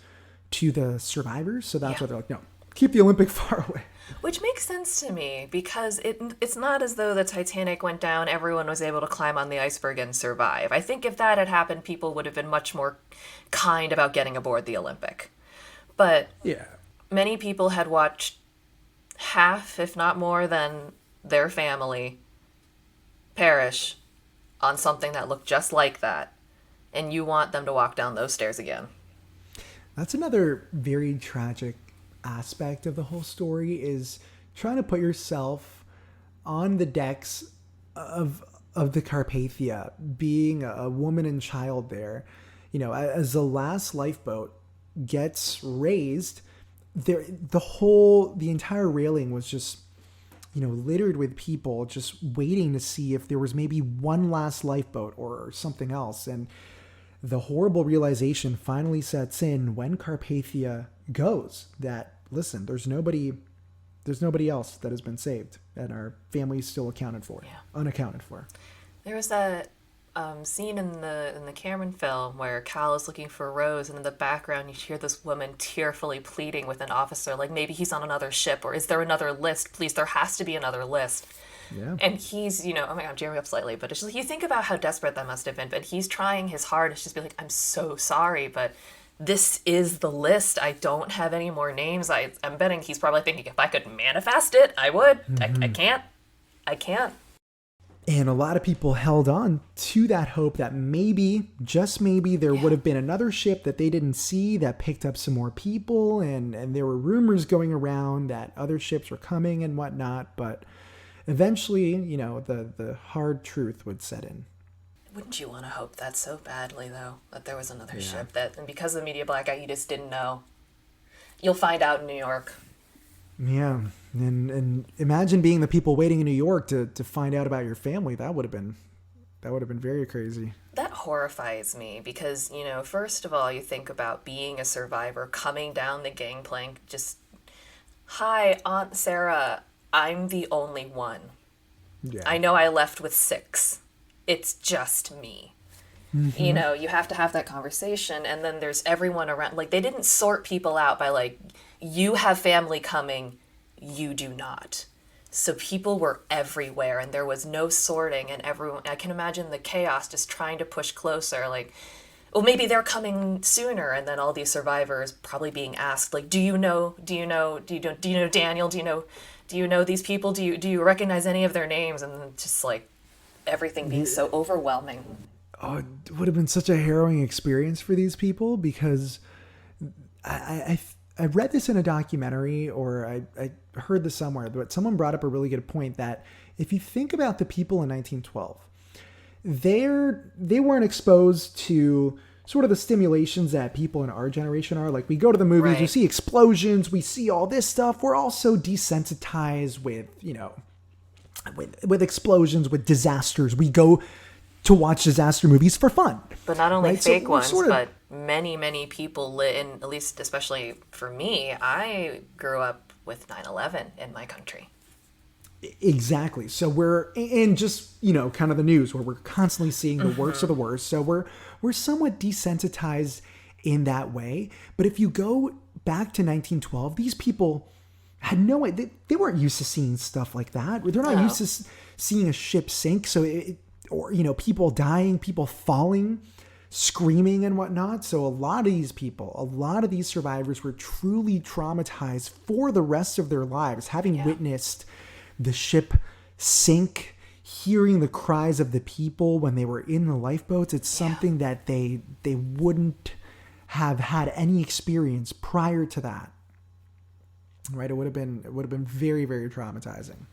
to the survivors. So that's why they're like, no, keep the Olympic far away. Which makes sense to me, because it's not as though the Titanic went down, everyone was able to climb on the iceberg and survive. I think if that had happened, people would have been much more kind about getting aboard the Olympic. But many people had watched half, if not more than their family perish on something that looked just like that. And you want them to walk down those stairs again. That's another very tragic aspect of the whole story, is trying to put yourself on the decks of the Carpathia, being a woman and child there. As the last lifeboat gets raised, the entire railing was just, littered with people just waiting to see if there was maybe one last lifeboat or something else. And the horrible realization finally sets in when Carpathia goes that, listen, there's nobody else that has been saved, and our family's still unaccounted for. There was that scene in the Cameron film where Cal is looking for Rose, and in the background you hear this woman tearfully pleading with an officer, like maybe he's on another ship, or is there another list? Please, there has to be another list. Yeah. And he's, oh my God, I'm jamming up slightly, but it's just, you think about how desperate that must have been, but he's trying his hardest to just be like, I'm so sorry, but this is the list. I don't have any more names. I'm betting he's probably thinking, if I could manifest it, I would. Mm-hmm. I can't. And a lot of people held on to that hope that maybe, just maybe, there would have been another ship that they didn't see that picked up some more people. And there were rumors going around that other ships were coming and whatnot. But eventually, the hard truth would set in. Wouldn't you want to hope that so badly, though, that there was another ship and because of the media blackout, you just didn't know? You'll find out in New York. Yeah, and imagine being the people waiting in New York to find out about your family. That would have been very crazy. That horrifies me because, first of all, you think about being a survivor, coming down the gangplank, just, hi, Aunt Sarah, I'm the only one. Yeah. I know I left with 6. It's just me. Mm-hmm. You have to have that conversation, and then there's everyone around. Like, they didn't sort people out by, like, you have family coming, you do not. So people were everywhere, and there was no sorting, and everyone, I can imagine the chaos just trying to push closer, like, well, maybe they're coming sooner, and then all these survivors probably being asked, like, do you know Daniel? Do you know these people? Do you recognize any of their names? And just, like, everything being so overwhelming. Oh, it would have been such a harrowing experience for these people, because I read this in a documentary, or I heard this somewhere, but someone brought up a really good point that if you think about the people in 1912, they weren't exposed to sort of the stimulations that people in our generation are. Like, we go to the movies, right. We see explosions, we see all this stuff. We're also desensitized with, with explosions, with disasters. We go to watch disaster movies for fun. But not only fake ones, but many, many people at least especially for me, I grew up with 9/11 in my country. Exactly. So we're in just, kind of the news where we're constantly seeing the worst of the worst. So we're somewhat desensitized in that way. But if you go back to 1912, these people had no idea. They weren't used to seeing stuff like that. They're not used to seeing a ship sink. So people dying, people falling, screaming and whatnot. So a lot of these survivors were truly traumatized for the rest of their lives, having witnessed the ship sink, hearing the cries of the people when they were in the lifeboats. It's something that they wouldn't have had any experience prior to that. Right? It would have been very, very traumatizing.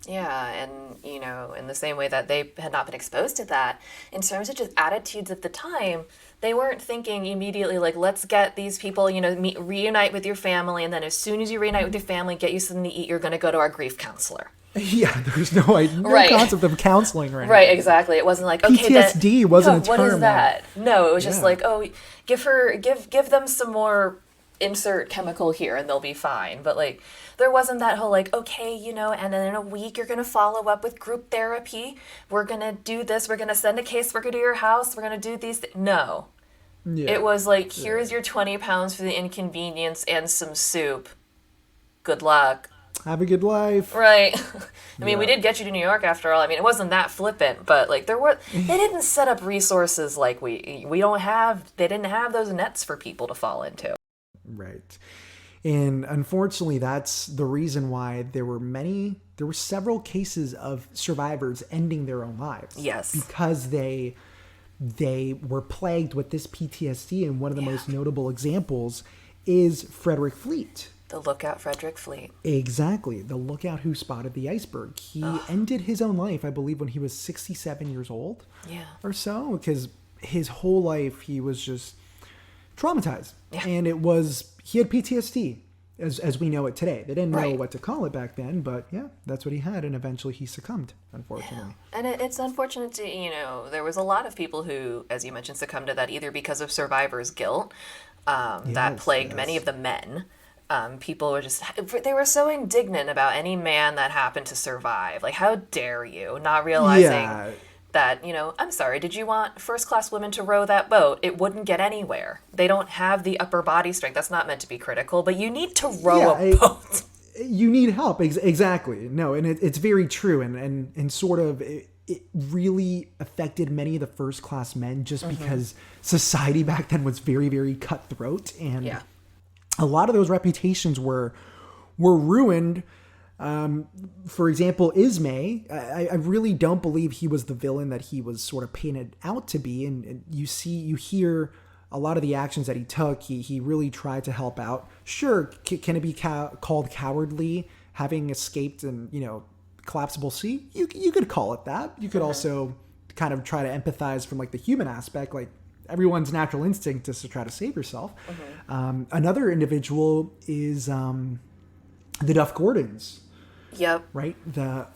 Yeah, and, in the same way that they had not been exposed to that, in terms of just attitudes at the time, they weren't thinking immediately, like, let's get these people, reunite with your family, and then as soon as you reunite with your family, get you something to eat, you're going to go to our grief counselor. Yeah, there's no concept of counseling right now. Right, exactly. It wasn't like, okay, PTSD wasn't a term. What is that? No, it was just like, oh, give them some more, insert chemical here and they'll be fine. But, like, there wasn't that whole, like, okay, and then in a week you're going to follow up with group therapy. We're going to do this. We're going to send a caseworker to your house. We're going to do these things. No. Yeah. It was like, here's your 20 pounds for the inconvenience and some soup. Good luck. Have a good life. Right. I mean, we did get you to New York after all. I mean, it wasn't that flippant, but, like, they didn't set up resources like they didn't have those nets for people to fall into. Right. And unfortunately, that's the reason why there were several cases of survivors ending their own lives. Yes. Because they were plagued with this PTSD. And one of the most notable examples is Frederick Fleet. The lookout Frederick Fleet. Exactly. The lookout who spotted the iceberg. He ended his own life, I believe, when he was 67 years old. Yeah. Or so. Because his whole life, he was just traumatized. Yeah. And he had PTSD. as we know it today. They didn't know Right. what to call it back then, but yeah, that's what he had, and eventually he succumbed, unfortunately. And it's unfortunate to, there was a lot of people who, as you mentioned, succumbed to that either because of survivor's guilt that Yes, plagued many yes. of the men. People were just, they were so indignant about any man that happened to survive. Like, how dare you? Not realizing Yeah, that, I'm sorry, did you want first class women to row that boat? It wouldn't get anywhere. They don't have the upper body strength. That's not meant to be critical, but you need to row yeah. a boat. You need help. Exactly. No, and it's very true, and sort of it really affected many of the first class men just because society back then was very, very cutthroat, and Yeah. a lot of those reputations were ruined. For example, Ismay, I really don't believe he was the villain that he was sort of painted out to be. And you hear a lot of the actions that he took. He really tried to help out. Sure, can it be called cowardly having escaped and, collapsible sea? You could call it that. You could also kind of try to empathize from like the human aspect, like everyone's natural instinct is to try to save yourself. Another individual is the Duff Gordons. Yep. Right? The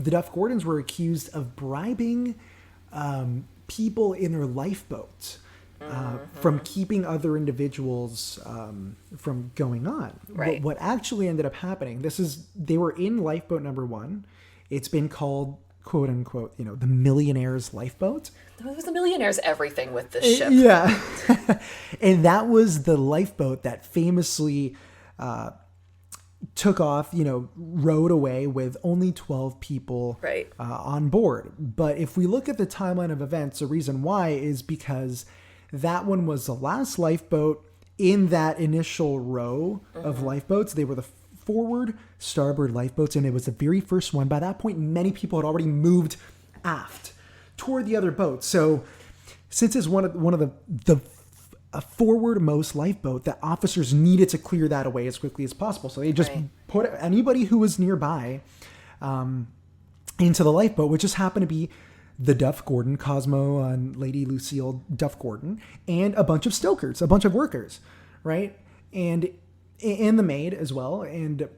Duff Gordons were accused of bribing people in their lifeboats from keeping other individuals from going on. Right. What actually ended up happening, they were in lifeboat number 1. It's been called, quote unquote, the millionaire's lifeboat. It was the millionaire's everything with this ship. Yeah. And that was the lifeboat that famously took off, rowed away with only 12 people Right. on board. But if we look at the timeline of events, the reason why is because that one was the last lifeboat in that initial row of lifeboats. They were the forward starboard lifeboats, and it was the very first one. By that point, many people had already moved aft toward the other boats. So since it's one of the a forwardmost lifeboat, that officers needed to clear that away as quickly as possible. So they just put anybody who was nearby into the lifeboat, which just happened to be the Duff Gordon, Cosmo and Lady Lucille Duff Gordon, and a bunch of stokers, a bunch of workers, right? And the maid as well. And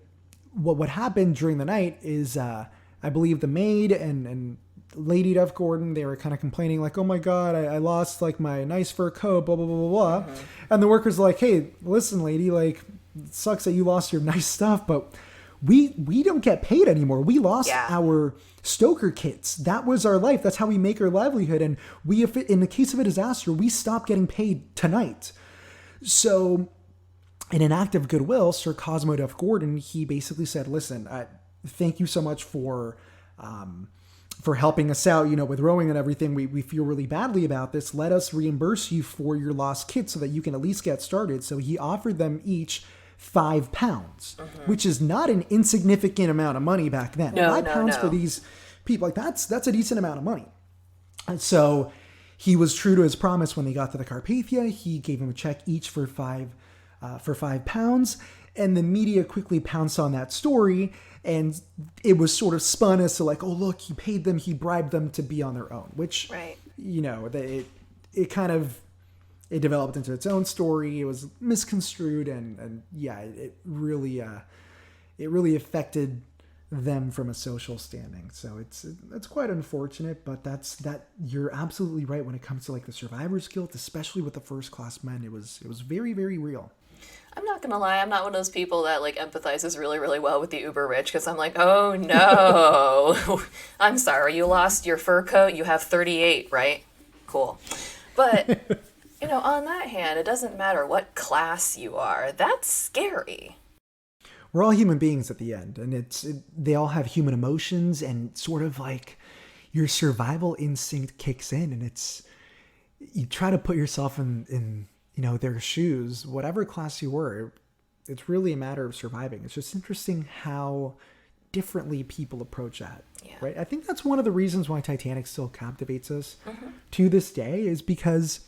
what happened during the night is, I believe the maid and Lady Duff Gordon, they were kind of complaining like, oh my God, I lost like my nice fur coat, blah, blah, blah, blah, blah. And the workers like, hey, listen, lady, like, it sucks that you lost your nice stuff, but we don't get paid anymore. We lost our stoker kits. That was our life. That's how we make our livelihood. And if in the case of a disaster, we stop getting paid tonight. So in an act of goodwill, Sir Cosmo Duff Gordon, he basically said, listen, thank you so much for helping us out, with rowing and everything. We feel really badly about this. Let us reimburse you for your lost kit so that you can at least get started. So he offered them each £5, which is not an insignificant amount of money back then. No, £5 for these people, like that's a decent amount of money. And so he was true to his promise when they got to the Carpathia. He gave them a check each for £5, and the media quickly pounced on that story, and it was sort of spun as to like, oh look, he paid them, he bribed them to be on their own, which it developed into its own story. It was misconstrued, and it really affected them from a social standing. So it's quite unfortunate, but you're absolutely right when it comes to like the survivor's guilt, especially with the first class men. It was very, very real. I'm not gonna lie, I'm not one of those people that like empathizes really, really well with the uber rich, because I'm like, oh no, I'm sorry, you lost your fur coat, you have 38, right? Cool. But, on that hand, it doesn't matter what class you are. That's scary. We're all human beings at the end, and they all have human emotions, and sort of like your survival instinct kicks in, and you try to put yourself in their shoes, whatever class you were. It's really a matter of surviving. It's just interesting how differently people approach that, right? I think that's one of the reasons why Titanic still captivates us to this day, is because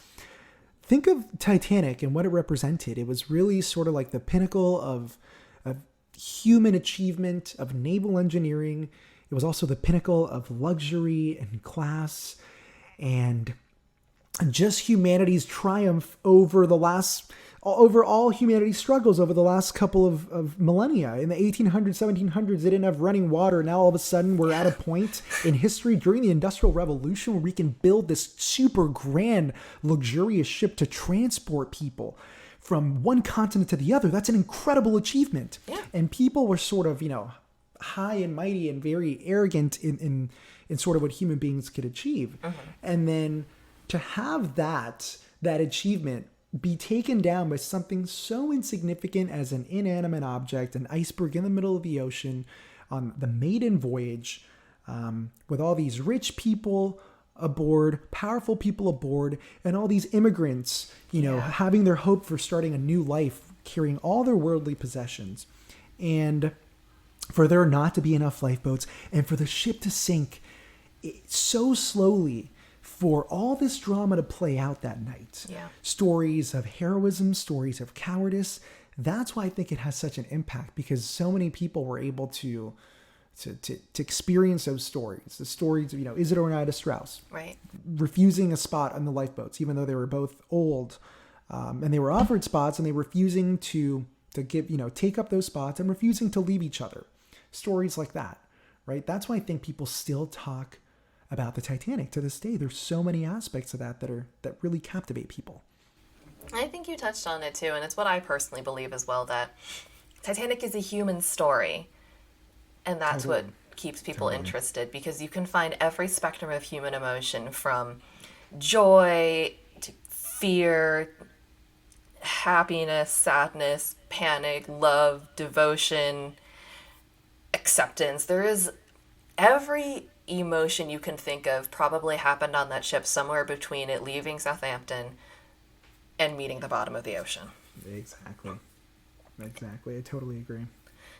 think of Titanic and what it represented. It was really sort of like the pinnacle of human achievement, of naval engineering. It was also the pinnacle of luxury and class, and just humanity's triumph over the last over all humanity's struggles over the last couple of millennia. In the 1800s, 1700s, they didn't have running water. Now all of a sudden we're at a point in history during the Industrial Revolution where we can build this super grand, luxurious ship to transport people from one continent to the other. That's an incredible achievement. Yeah. And people were sort of, high and mighty and very arrogant in sort of what human beings could achieve. And then to have that achievement be taken down by something so insignificant as an inanimate object, an iceberg in the middle of the ocean on the maiden voyage, with all these rich people aboard, powerful people aboard, and all these immigrants, having their hope for starting a new life, carrying all their worldly possessions. And for there not to be enough lifeboats, and for the ship to sink so slowly, for all this drama to play out that night. Yeah. Stories of heroism, stories of cowardice. That's why I think it has such an impact, because so many people were able to experience those stories. The stories of, Isidore and Ida Strauss. Right. Refusing a spot on the lifeboats, even though they were both old. And they were offered spots, and they refusing to give, take up those spots, and refusing to leave each other. Stories like that, right? That's why I think people still talk about the Titanic to this day. There's so many aspects of that really captivate people. I think you touched on it too, and it's what I personally believe as well, that Titanic is a human story, and that's what keeps people interested, because you can find every spectrum of human emotion, from joy to fear, happiness, sadness, panic, love, devotion, acceptance. There is every emotion you can think of probably happened on that ship, somewhere between it leaving Southampton and meeting the bottom of the ocean. Exactly. I totally agree.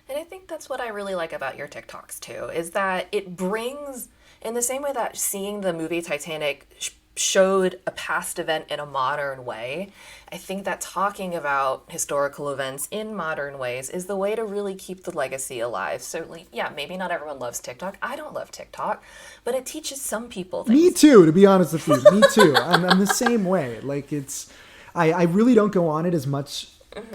And I think that's what I really like about your TikToks too, is that it brings, in the same way that seeing the movie Titanic showed a past event in a modern way, I think that talking about historical events in modern ways is the way to really keep the legacy alive. Certainly, maybe not everyone loves TikTok. I don't love TikTok, but it teaches some people things. Me too, to be honest with you. Me too. I'm the same way. Like, I really don't go on it as much,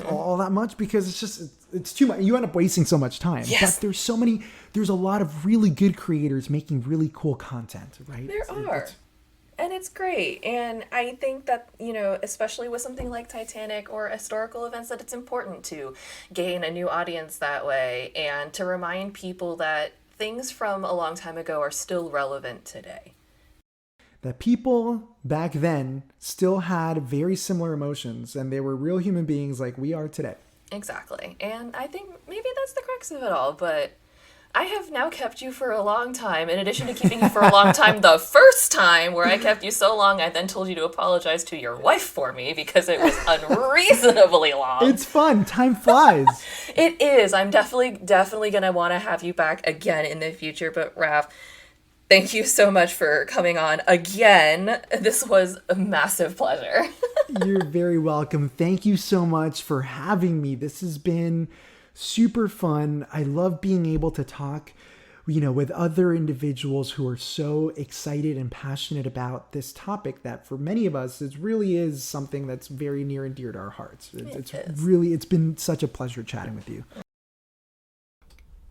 all that much, because it's too much. You end up wasting so much time. Yes. But there's a lot of really good creators making really cool content, right? There are. And it's great. And I think that, especially with something like Titanic or historical events, that it's important to gain a new audience that way, and to remind people that things from a long time ago are still relevant today. That people back then still had very similar emotions, and they were real human beings like we are today. Exactly. And I think maybe that's the crux of it all, but I have now kept you for a long time, in addition to keeping you for a long time the first time, where I kept you so long I then told you to apologize to your wife for me because it was unreasonably long. It's fun. Time flies. It is. I'm definitely going to want to have you back again in the future. But Raf, thank you so much for coming on again. This was a massive pleasure. You're very welcome. Thank you so much for having me. This has been super fun. I love being able to talk, with other individuals who are so excited and passionate about this topic that for many of us, it really is something that's very near and dear to our hearts. It's been such a pleasure chatting with you.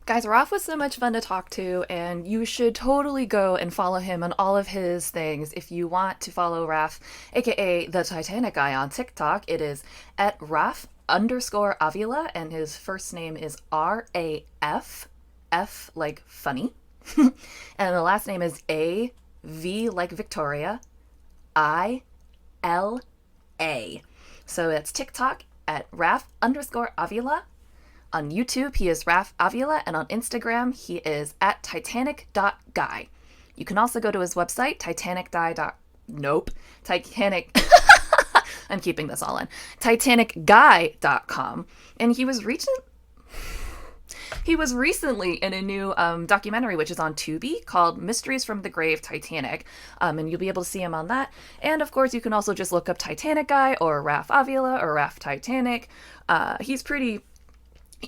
Guys, Raf was so much fun to talk to, and you should totally go and follow him on all of his things. If you want to follow Raf, aka the Titanic Guy, on TikTok, it is at Raf_Avila, and his first name is RAF, F like funny, and the last name is AV like Victoria, ILA. So it's TikTok at Raf_Avila. On YouTube, he is Raf Avila, and on Instagram, he is at Titanic.guy. You can also go to his website, Titanic. I'm keeping this all in. TitanicGuy.com. And he was recently in a new documentary, which is on Tubi, called Mysteries from the Grave Titanic. And you'll be able to see him on that. And of course, you can also just look up Titanic Guy or Raf Avila or Raf Titanic. He's pretty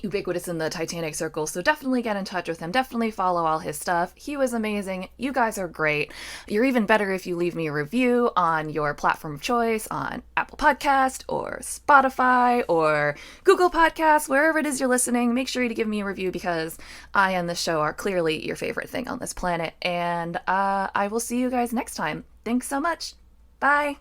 ubiquitous in the Titanic circle, so definitely get in touch with him. Definitely follow all his stuff. He was amazing. You guys are great. You're even better if you leave me a review on your platform of choice, on Apple Apple Podcast or Spotify or Google Podcasts, wherever it is you're listening. Make sure to give me a review because I and the show are clearly your favorite thing on this planet. And I will see you guys next time. Thanks so much. Bye.